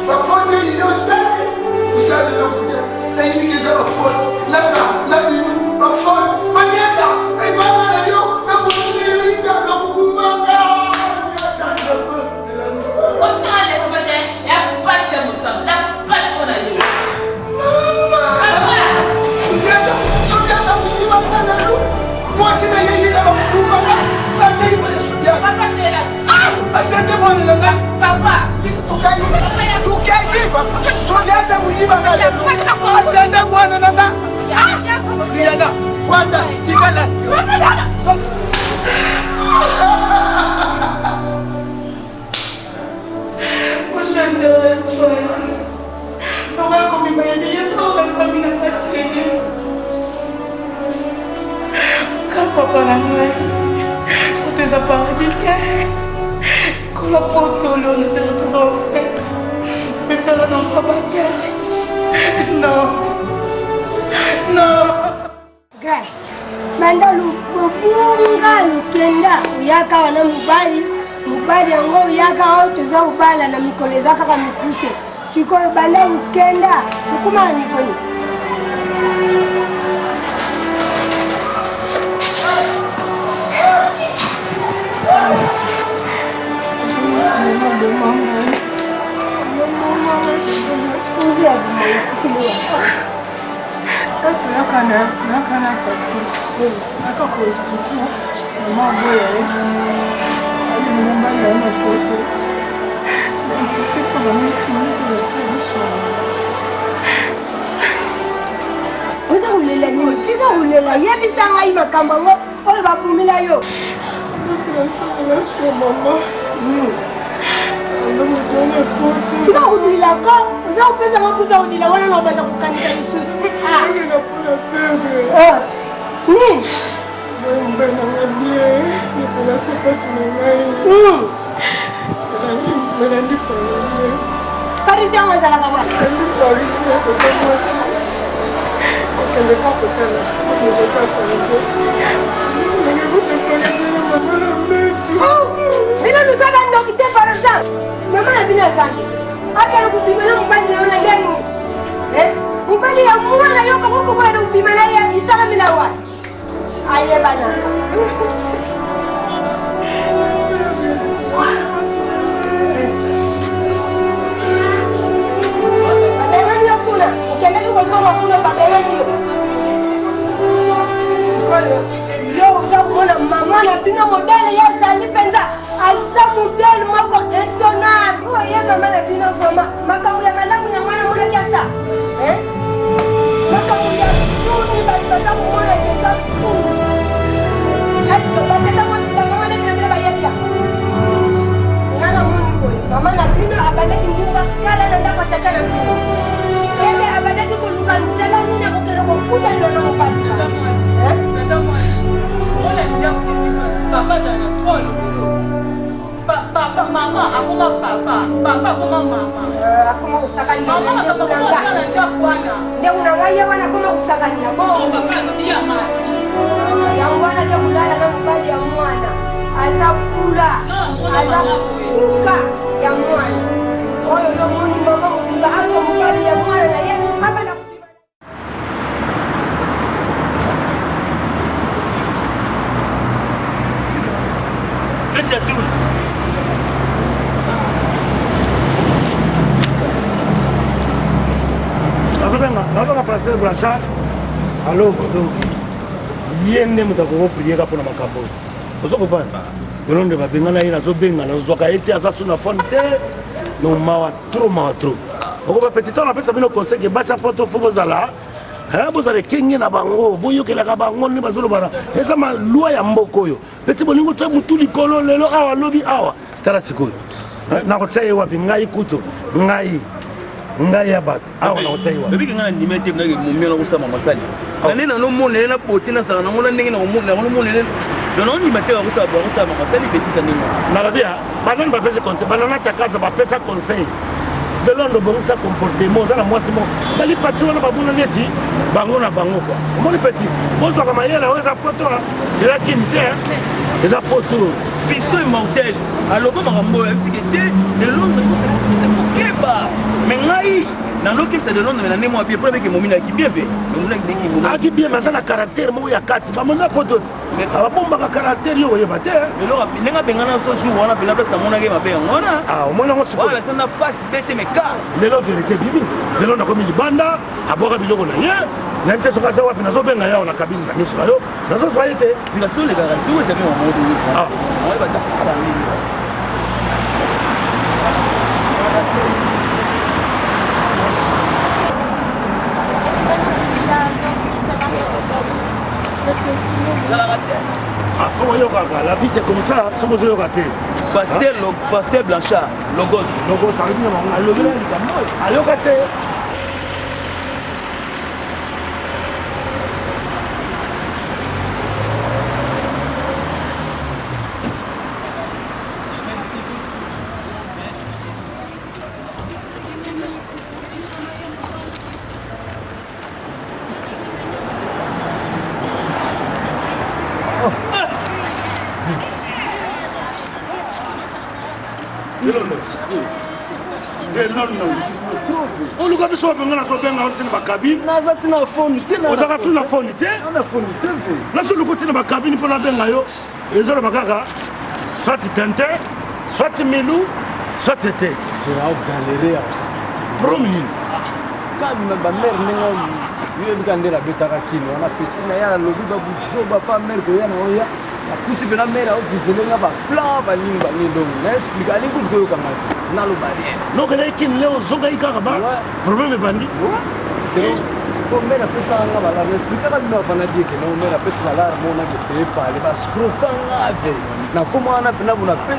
Bafoto iyo usatu. Usatu bafoto. Na yini kisa bafoto. Na bimu bafoto. Onyata ibana na yo na musili ina na kumanga. What's ale ko bade? Ya passe msantu. Ya passe ona yo. Sujata mwiba ngale lu. Mwasi na yeye na kumanga. Ate iba sujata. Papa c'est là. Asante bwana na ngani. Papa. Tukaji papa. Sujata mwiba ngale lu. Asante bwana na ngani. Riana, kwanda, tikala. Papa na mãe, o teu paradis com a foto là, on s'est retrouvé enceinte. Je vais faire un enfant baptême. Non. Grâce. Banda lupunga lukenda uyaka wana mubali yango uyaka ao toza ubala na mikolo eza kaka mikuse sikoyo banda lukenda ukuma na nifoni Alors, rien ne m'a prié pour ma capo. Vous comprenez? De l'on de Babengana, il a zobéna, la zoka été à sa fonte, non, ma trop. Vous petit temps, on appelle ça bien au conseil que Bassa Porto Fobozala. Vous avez Kenya na bango, boyo ke la bango ni bazolo bara. Eza ma loi ya mboko yo. Petit bolingo tsa mutuli kolo lelo awa lobi awa. Tala sikoyo. Na ko tsaye wapi ngai kuto. Ngai ya bat. Awa na ko tsaye wapi. Bebi ngana ndimete mnage mumelo kusama masali. Nani na no mone na potina sana na ngona ndenge na mone na mone le. Dono ndimete wa kusama masali petisa ningo. Na rabia, banani ba pesa compte, banana takaza ba pesa conseil. De l'homme bon ça comportement ça la moi c'est bon bali patron na babuna neti bango na bango quoi mon petit bozo kama yela weza poto de la kimite des apôtres fisto immortel alors comme rambo MCT de l'homme faut keba mais ngai na loki c'est de l'homme na nemo bien pour que momina qui bien fait momina qui momina qui bien mais ça na caractère mo ya kati ba mona poto aba bomba ka caractère yo yeba te mais lo nenga bengana so jour wana bila place mona ke mabe ngona ah mona ngo voilà ça na face bête mais ka lelo vérité bibi lelo na komi libanda aboka biloko na ye na mte soka sawa pina zo benga yao na kabine na miso na yo na zo soyé te bila so le gars c'est où c'est bien mon mot ça ah on va passer ça ah, faut y la vie c'est comme ça, faut vous y rater. Pasteur Blanchard, Logos, ça veut dire on nous a besoin de nous la cabine. On a reçu la fonité. La seule côté de la cabine pour la bengayo. Et ça, le bagaga. soit Tintin, soit Milou, soit Tété. C'est là où galérer. Promis. Quand ma mère n'est pas la betara kino, on a petit na ya lobi ba buzoba pa mère ko ya na oya. La kuti bena mère au vizele nga ba plan ba ninga ni donc. Na explique ali ku ko kama. Na lo ba rien. Non que les kin leo zonga ikaka ba. Problème bandi. Ko mère pesa nga ba la explique ka bino fana die ke no mère pesa la mo na ke pe pa le ba skroka nga ve. Na koma na bina buna pe.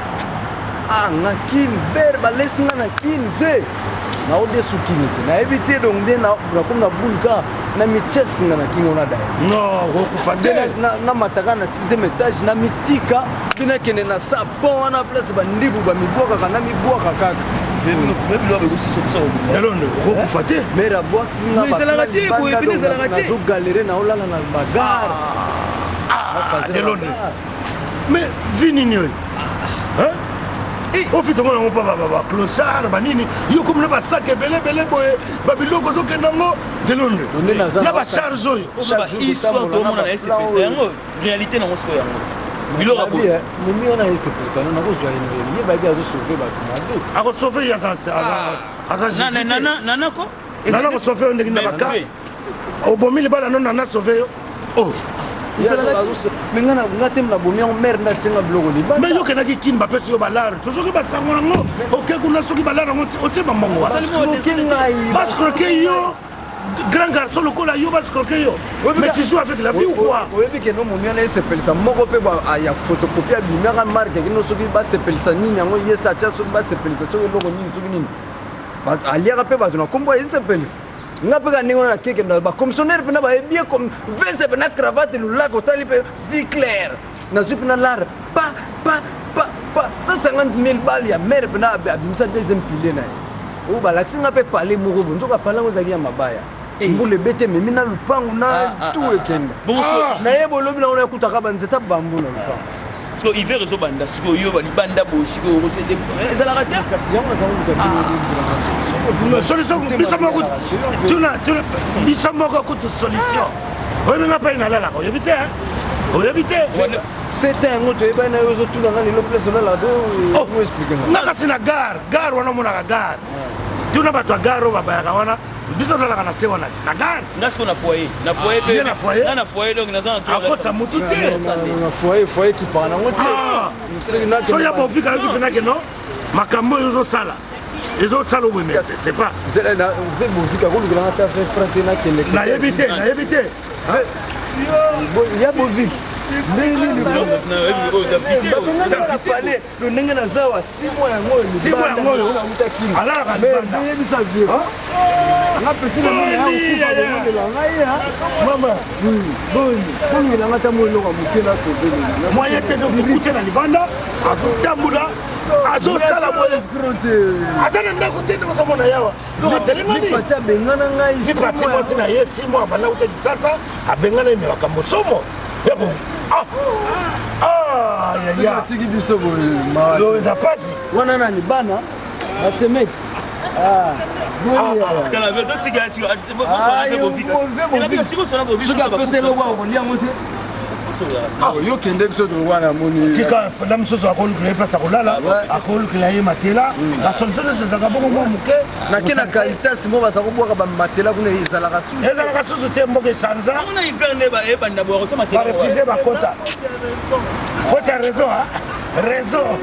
Ah ngakin ber ba lesinga na kin ve. Na ode sukinite na éviter donc bien na comme na bulka na michesi na kingo na dai non okufadele na mataka na 6e étage na mitika bina kene na sapon na place ba ndibu ba mibwaka kana mibwaka kaka bebi lo be kusiso kusa Delondo okufate mera bwa na ba izala ngati ko epine izala ngati na zo galere na olala na bagar Delondo mais vini ni hein ofite mona ngo ba clochard banini yo comme na ba sac belé boye ba biloko zo kenango Delondo na ba charge oyo ba histoire to mona na SPC yango réalité na ngosiko yango biloko bo mimi ona SPC na ko zwa ine ye ba bi azo sauver ba kumade ako sauver ya za nana ko nana ko sauver ndeki na baka obomili bana non nana sauver yo oh mengana ngatem na bomia mère na tsenga blogo li mais yo kenaki kimba pesi yo balar toujours ba sangona ngo OK kuna soki balar ngo ote ba mongo parce que yo grand garçon le cola yo parce que yo mais tu joues avec la vie ou quoi oui que non momia na sepelisa moko pe ba ya photocopie bi mera marque que no soki ba sepelisa nini ngo yesa tsa soki ba sepelisa soki logo nini soki nini ba aliaka pe ba tuna kombo yesa sepelisa ngapeka ningo na keke na ba commissionnaire pena ba bien comme vese pena cravate lu lago tali pe vie claire na zup na lar pa ça 50,000 balles ya mère pena abimisa deuxième pilier na o ba laxi ngape parler moko bonzo ka parler ngozaki ya mabaya mbule bete memi na lupangu na tout ekenda na yebo lobi na ona kutaka banzeta bambu na lupangu so hiver zo banda siko yo ba libanda bo siko ko sede ezala rata kasi yango za ngo solution bisamo ko tu solution oyo nga pa ina lala ko yebite c'est un autre eba na yo zo tuna ngani lo place lala do mo expliquer nga kasi na gare wana mona gare tuna bato gare ba ba wana biso lala na se wana na gare ngasiko na foyer pe na foyer donc na zona tout akota mutu te na foyer qui parle na ngote so ya bo fika yo kipena ke no makambo yo zo sala ezo tsalo bo mais c'est pas zela na bo fika ko lugana ta fait frate na kele na yebite ya bo vika nini ni lo ndenge naza wa 6 mois yango na mutakini alaka mais yebisa vie nga petit na mona ya okufa de la ngai mama boni boni la ngata mo loka mukena sauver ni moyen te de kukuta na libanda azotambula azosala moye scrote azana ndako te ko mona yawa no telemani pacha bengana ngai ni pati mo sina ye 6 mois bana uta kisasa abengana ni wakambo somo yabo ya tiki biso bo ma lo za pasi wana nani bana asemeki kana vedo tiga tiga bo so na bo vika suka pese lo wa kolia mote yo kende biso to wana moni tika la msoso akolu kile pesa kolala akolu kile ye matela la solution se zaka bongo mo muke na kena qualité simo basa ko boka ba matela kuna ezala ka susu te mboke sanza on a hiver ne ba e banda bo ko matela ba refuser ba kota faut ta raison raison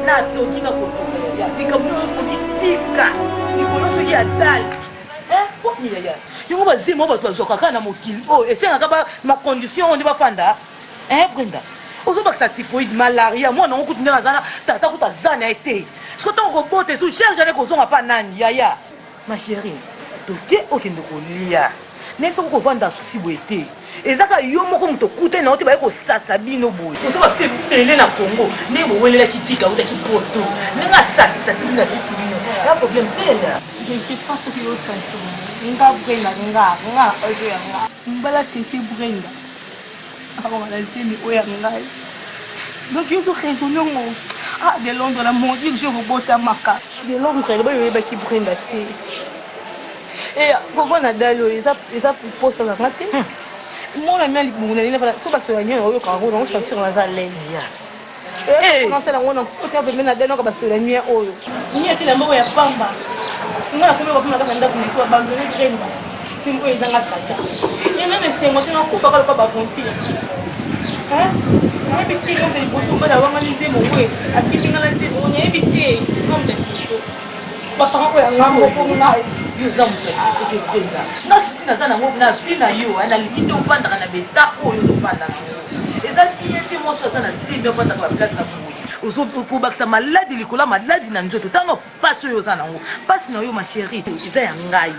na toki na kotoka ya likambo kokitika likolo soki ya dali poni yaya yango bazemo bato bazwaka kaka na mokili oyo esengaka macondition oyo nde bafanda Brenda ozobakisa typhoïde malaria mwana ngo kutu nde nazana tata kutu aza na ye te siko ntango kobota esu charge ane kozonga mpa nani yaya ma chérie toke okende kolia nayebi soko kovanda susi boye te ezaka yo moko moto okute na yo te baye kosasa bino boye ozo bafe ebele na congo ndenge bowelelaki tika utaki poto ndenge asasisasi bino asisi bino ya problème te ya je ne sais pas ce que vous faites nga Brenda nga oyo ya nga mbala sese Brenda akomalazemi oyo ya ngai donc yo raisonne ngo de Londres la mon Dieu je robota maka de Londres ba yoyebaki Brenda te kovana dali oyo eza posa kanga te mona mia libungu na nini so basolanio oyokaka ngo nango sentir naza lene nasala ngo otea pembe na dali noka basolanio oyo ni ate na mboko ya pamba nga nakomi kopima kaka ndako mosu babandone Brenda simbo oyo ezanga tata yenana esengo te nakofaka loka bavampire nayebi te kampe liboso mbala wangani nzembo we akibingala nzembo nayebi te kampe liboso bapanga oyo anga moko ngai yoza moto akoki Brenda nga susi naza nango na vi na yo nalingi te ofandaka na beta oyo ozofandaka eza bien te mwasi aza na nzembe ofandaka baplace na boye ozokobakisa maladi likolo ya maladi na nzoto ntango mpasi oyo oza nango mpasi na yo ma chérie eza ya ngai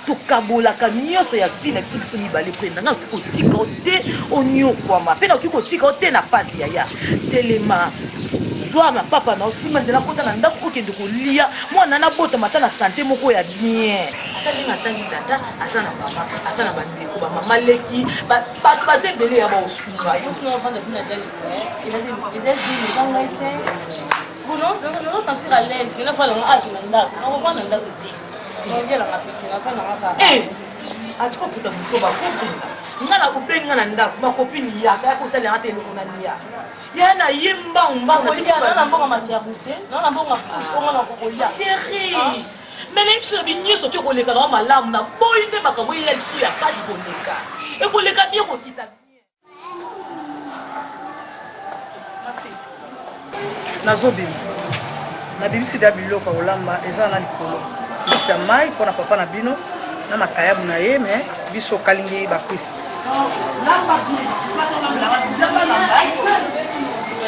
tokabolaka nyonso ya vi na biso biso mibale Brenda nga okoki kotika o te onyokwama mpe na okoki kotika o te na mpasi yaya telema zwa mapapa na osima nzela kota na ndako okende kolia mwana nabotama ata na sante moko ya bien ata ndenge asangi tata aza na mama aza na bandeko bamama leki bato baza ebele ya baosunga yofuna bina dali sentir à l'aise mais nafala nga aki na ndako nakofana ndako te naogelanga pete nafananga atikoputa mosoba kopenda nga na kobengi nga na ndako makopini yaka ya kosalenga te eloko na lia ya na ye mbangmbangachéri mene biso bi nyonso te koleka na malamu na boyi nde makambo ya lisu ya kasi koleka ekoleka bien kokita nazobima nabimisi da biloko ya kolamba eza na likolo bisi ya mai mpona papa na bino na makayabu na ye me biso okalingi bakwisi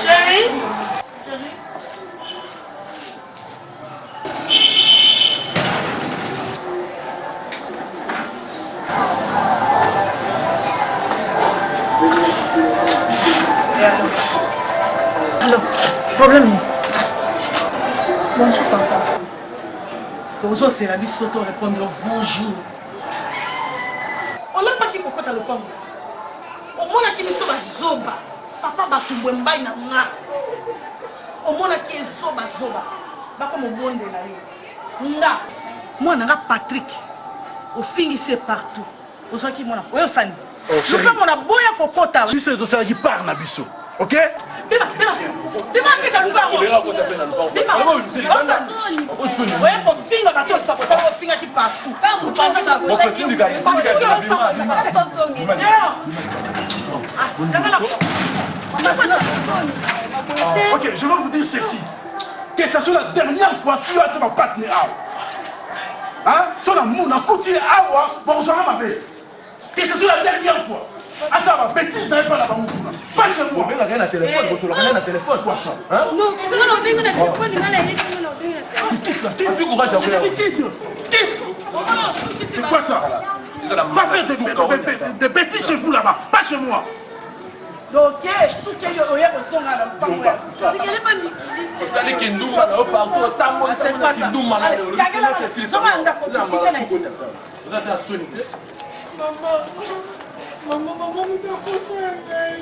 chérie alors problème bonjour papa ozosela biso to répondre bonjour olapaki kokota lopango omonaki biso bazoba papa batumbwe mbai na nga omonaki ezobazoba bakomobondela ye nga mwana nga Patrick ofingisi partout ozwaki mwana oyosani luka mona boya kokota biso tosalaki part na biso ok bima kesa lukango oya kofinga bato osakota ofingaki partout ok, je vais vous dire ceci. Que ce soit la dernière fois que tu as ma partenaire. Hein? Si on a mon côté awa, bon, on s'en va m'appeler. Que ce soit la dernière fois. Ah ça va, bêtise, ça n'est pas là-bas. Pas chez moi. On a rien à téléphone, on a rien à téléphone. Quoi ça? Hein? Non, c'est pas le bingo de téléphone, il a les téléphone. Tu courage à faire. C'est quoi ça? Va faire des bêtises chez vous là-bas, pas chez moi. Donc, souke yo oya kozonga na mpango ya. Osali kinduma na partout tango kinduma na lelo. Kagela zonga ndako kusikita na. Ozata soni. Maman, mutakosa ngai.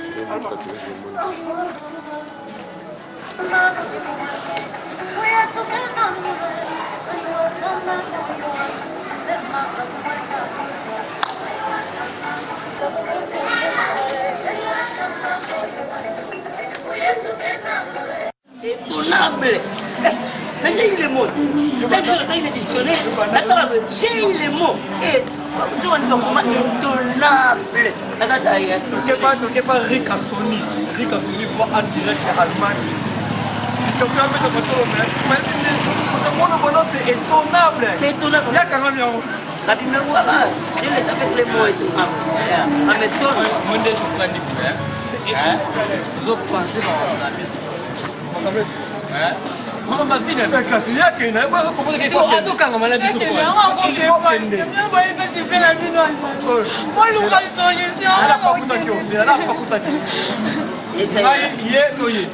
C'est étonnable. Mais j'ai les mots. Même sur le dictionnaire, j'ai les mots. Et tu vois, comment étonnable. Tu n'es pas Rika Sony. Rika Sony voit en direct l'Allemagne. C'est étonnable. C'est étonnable. Il y a quand même la numéro là, je laisse avec les mots étonnables. Ça m'étonne. Moi, je suis fan du frère. Vous pensez dans la mission. Mama fille ne fait que il y a qu'il n'a pas proposé qu'il faut ado quand on a dit il faut moi le cas solution ala pas kutaki ala pas kutaki il est toyé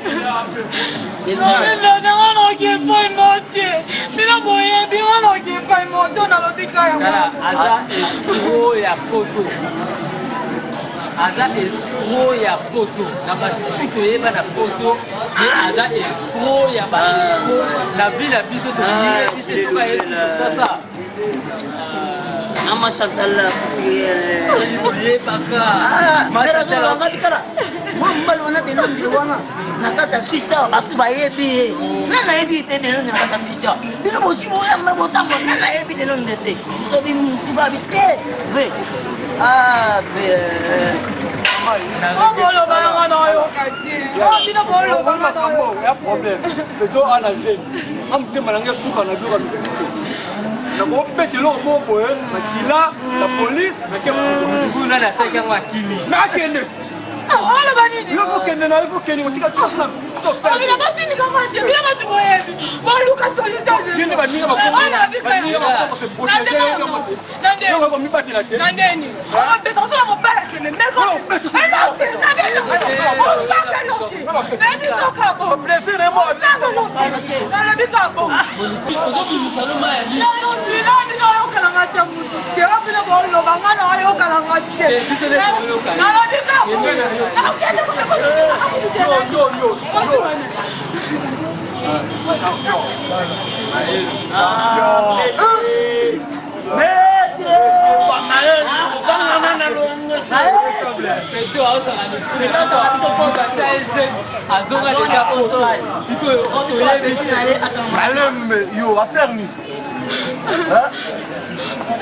aza escro ya poto na basitu toyeba na poto ye aza escro ya baescro na vie na biso toyebaka Ama Chantal toyebaka mbali wana delongi wana na kata swisa bato bayebi ye nga nayebi te delongi na kata swisa bino bosimo oyamba botambo nga nayebi delongi te so bimutubabi te ve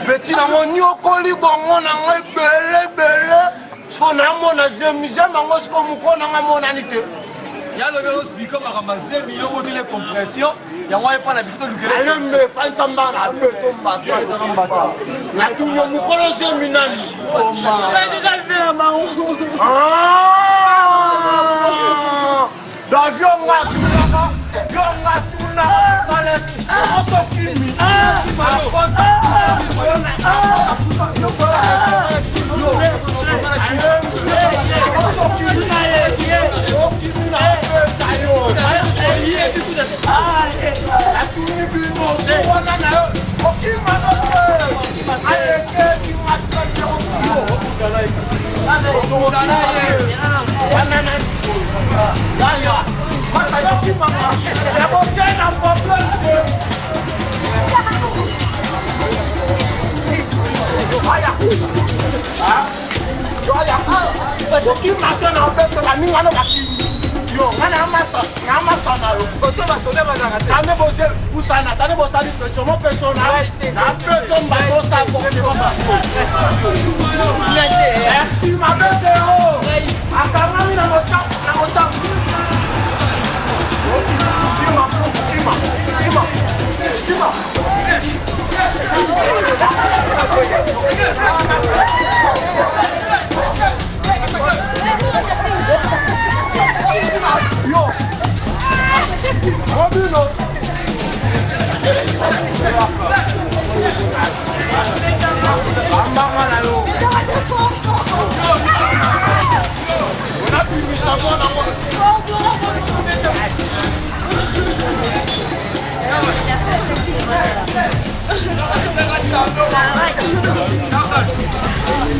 Petit nango nyokoli bongo nango ebele so namona zemize mango siko mukona ngamona nite yalo belo spiko makamba zemi yo otile compression yango epa na biso lukele alembe fansamba na beto mbato na tunyo mukolo zemi nani oma ndika mango davio ngatu yonga tuna pale oso kimi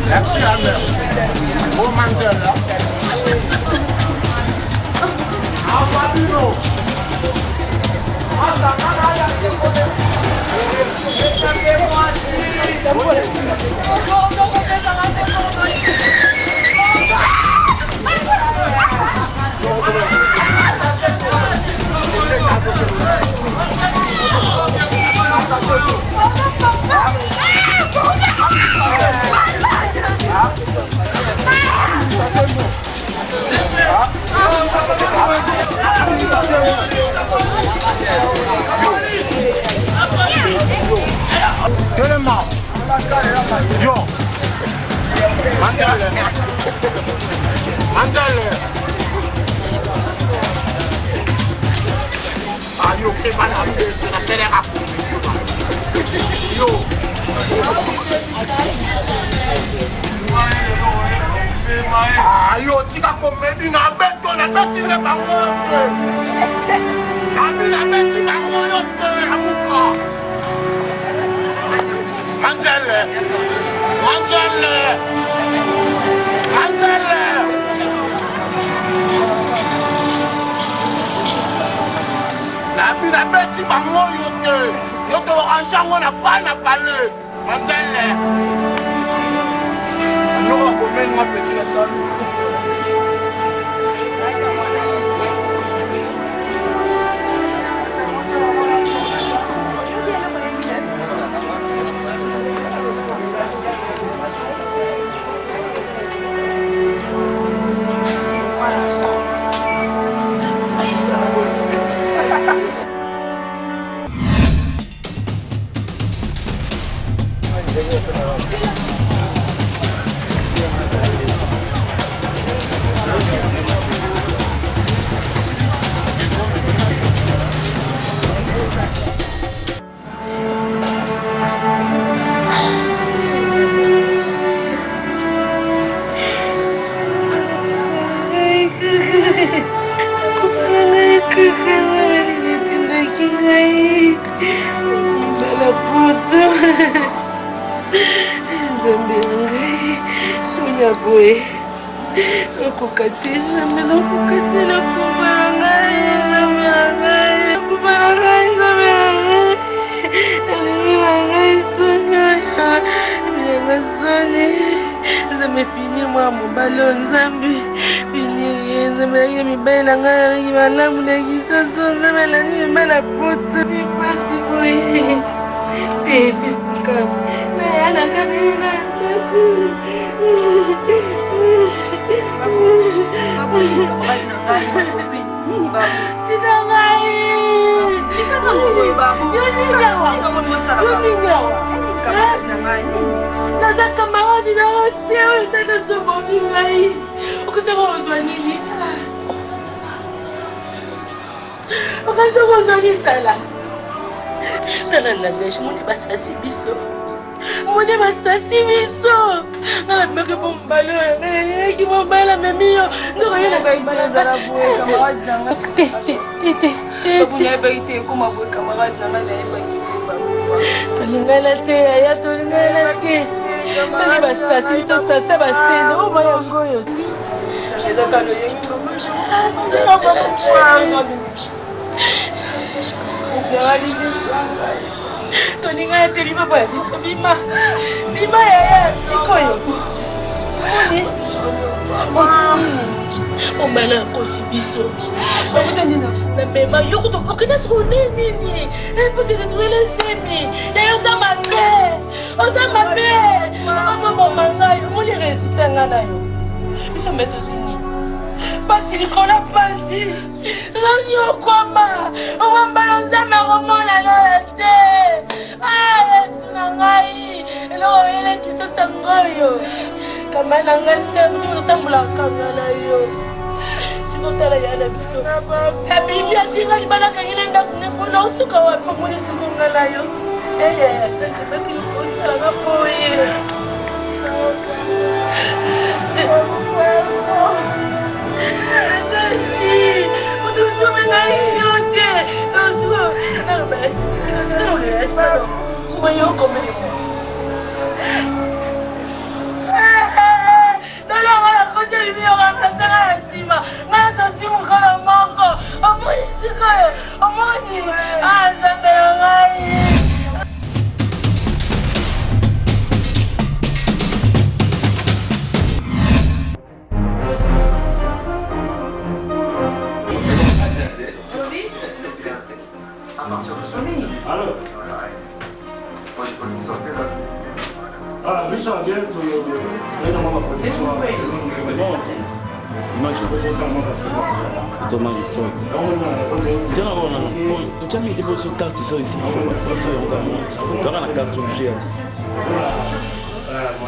Merci à mère. Bon Mandela. Ababino. Mandele. Ayo, que va la hacer a yo. Ayo, chica comedi na beto na beti le bangote. Abi na beti bangote amuka. Mandele. Mandele. Mandele. Abi na beti bangote. Yo te orange ngona pa na parler. Mandele. No, comer uma petite salle.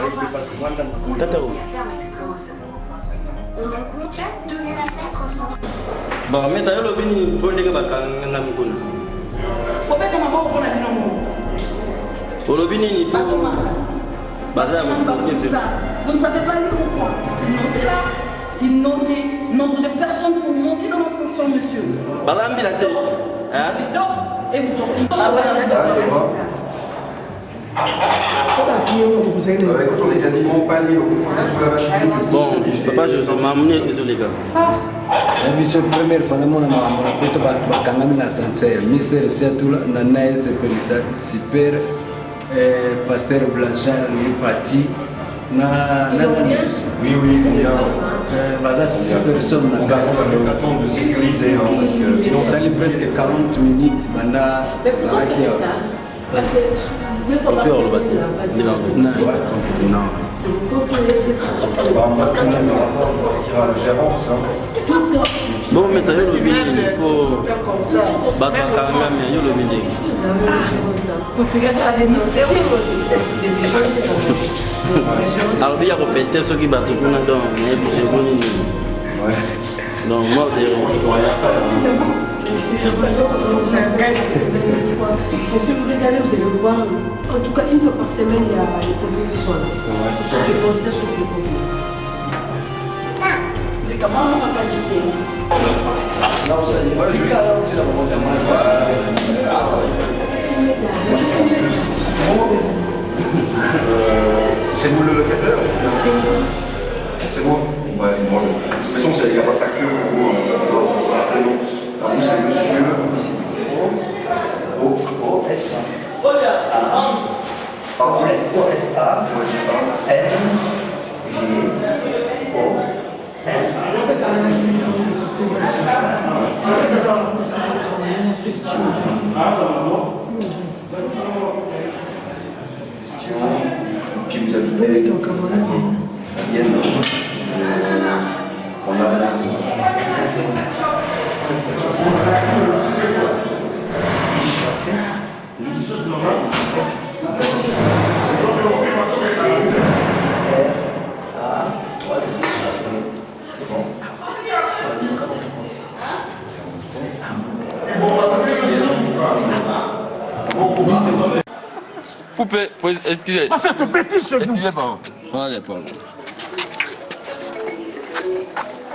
Ici, Tata. On en compte de la fête ressemble. Bon, mais t'as le bini pour les gars bakanga mikuna. Peut-être maman on a bien mon. Pour le bini ni pour bazar Vous ne savez pas lire ou quoi? C'est noté là. C'est noté nombre de personnes pour monter dans l'ascenseur, monsieur. Bazar ambilate. Hein? Et vous aurez Écoute, on est quasiment pas libre, on faut la vache. Bon, papa, je suis m'amener les gars. La mission première fois, on a fait bakangami na sancerre, Mister Siatula, Nanaïs Super, Pasteur Blanchard, Lipati, Oui, combien Baza 6 personnes na carte. Je t'attends de sécuriser, parce que sinon ça fait presque 40 minutes. Parce que deux fois par semaine, non. Bon, mais t'as le bini pour bakanga mais yo le bini. Pour se garder à des mystères. Alors bien répéter ce qui va tout qu'on a dans mais je connais. Donc moi de Monsieur, vous regardez, vous allez voir. En tout cas, une fois par semaine, il y a les produits qui sont là. Sur les concerts, sur les produits. Et comment on va pas dire? C'est vous le locataire? C'est moi. Ouais, moi je. De toute façon, il n'y a pas de facture pour vous. Alors, nous, c'est monsieur. O-S-A. O-S-A. Puis vous habitez à Vienne. On avance. C'est bon. Coupez, excusez. Pas faire de bêtises chez vous. Excusez, pardon. Allez, pardon.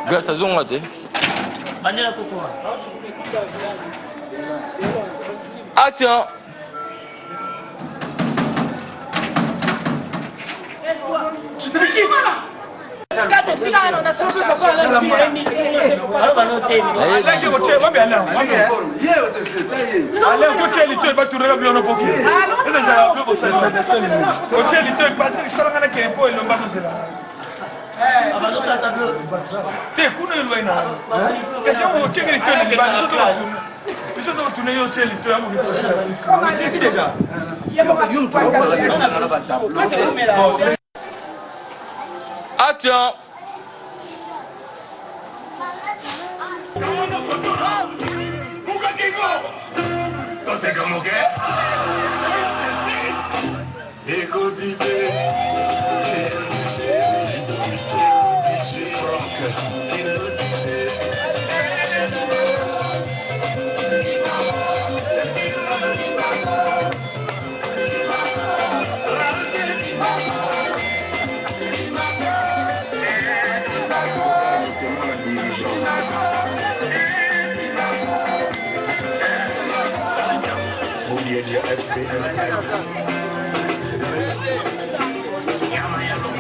Gars, ça zone raté. Vanilla coco. Ah tiens. Tu te dis qui voilà? Quand tu as on a ça papa là tu es mis. Alors va noter. Là il faut tuer va bien là. Allez on tue les deux va tourner bien on poki. Ça ça va pas ça. On tue les deux Patrick ça ngana ke po le mbazo c'est là. Abado ça tableau. Te kuna le vaina. Qu'est-ce qu'on tue les deux les bazo tout. Ils sont tournés au tue les deux à mourir ça. C'est déjà. Ah tiens.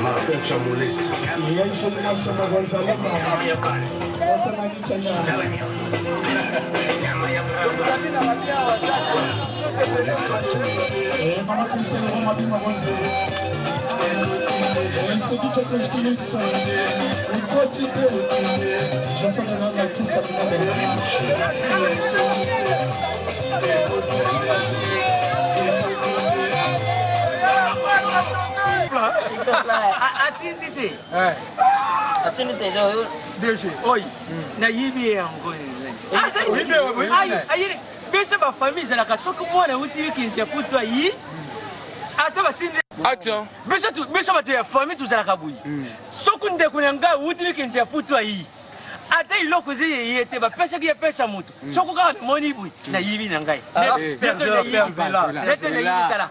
Martin Chamoulis. Atindite. Atindite do. Deshe. Oi. Na yibi yango. Ayi bese ba famille la kaso ko mwana uti wiki nje kutwa yi. Ata batinde. Attends. Biso bato ya famille tozalaka boye. Soki ndeko na nga awutili kenzi ya putu ayi. Ata iloko eze ye te bapesaki epesa moto. Soko kaka namoni boye nayibi na ngai. Neto nayibi tala.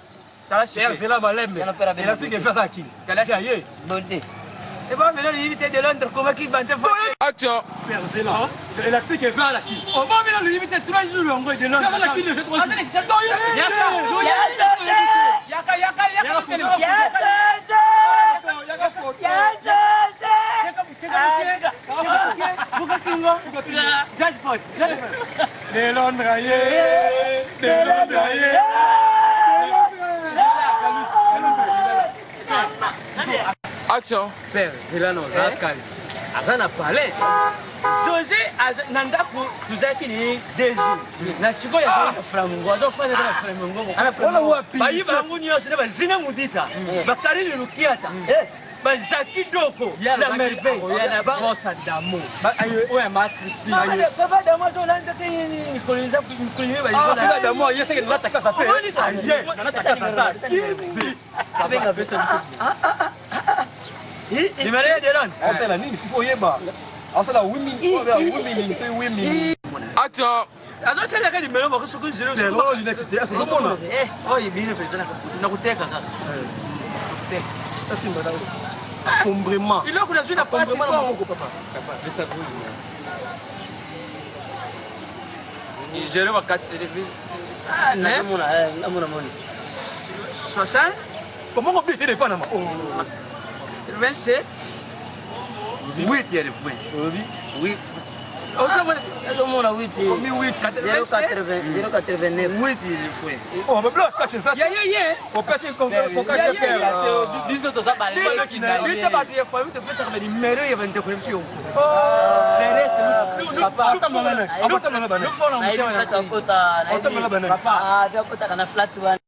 Tala chérie. Zela malembe. Ela sike fasa akili. Tala chérie. Bonne. Et bon, maintenant, l'unité de Londres, comment qu'il va te faire? Action! Père Zéla, elle a dit qu'elle va à la qui? On va maintenant l'unité 3 jours de Londres. Faire la qui, le fait 3 jours. Action. Père, c'est là non, calme. Avant de parler. José, Nandaku, tu as fini 2 jours. Nashiko ya flamingo, azo fanya na flamingo. Ona wapi? Bayi bangu nyo sina bazina mudita. Bakari lukiata. Bazaki doko na merveille. Yana bossa d'amour. Ouais, ma Christine. Papa d'amour so landa tini kolinza kulinye bayi. Ah, c'est d'amour, yese que nata kasa pe. Nata kasa. Avec avec ni Maria de Londres. On sait la nini, il faut yeba. On sait la women, c'est women. Attends. Azo sele ka nimero bako soko zero soko. Lelo l'université, c'est bon là. Oh, il vient présenter na kuteka kaka. Asi madame. Combrement. Il a qu'on a vu la passe quoi mon papa. Papa, laisse ça vous. Il gère ma carte de vie. Ah, namona moni. 60. Comment on peut dire pas na ma? 27. 8 il y a des fois. Oui. Oh, ça va. On a 8. 089. 8 il est fois. Oh, mais bloc, c'est ça. Yeah. On peut se concocter faire. Biso to ça ba. Biso ba tie fois, tu peux ça ba numéro il y a 20 connexions. Oh. Le reste papa. Papa, ah, vya kota kana flat one.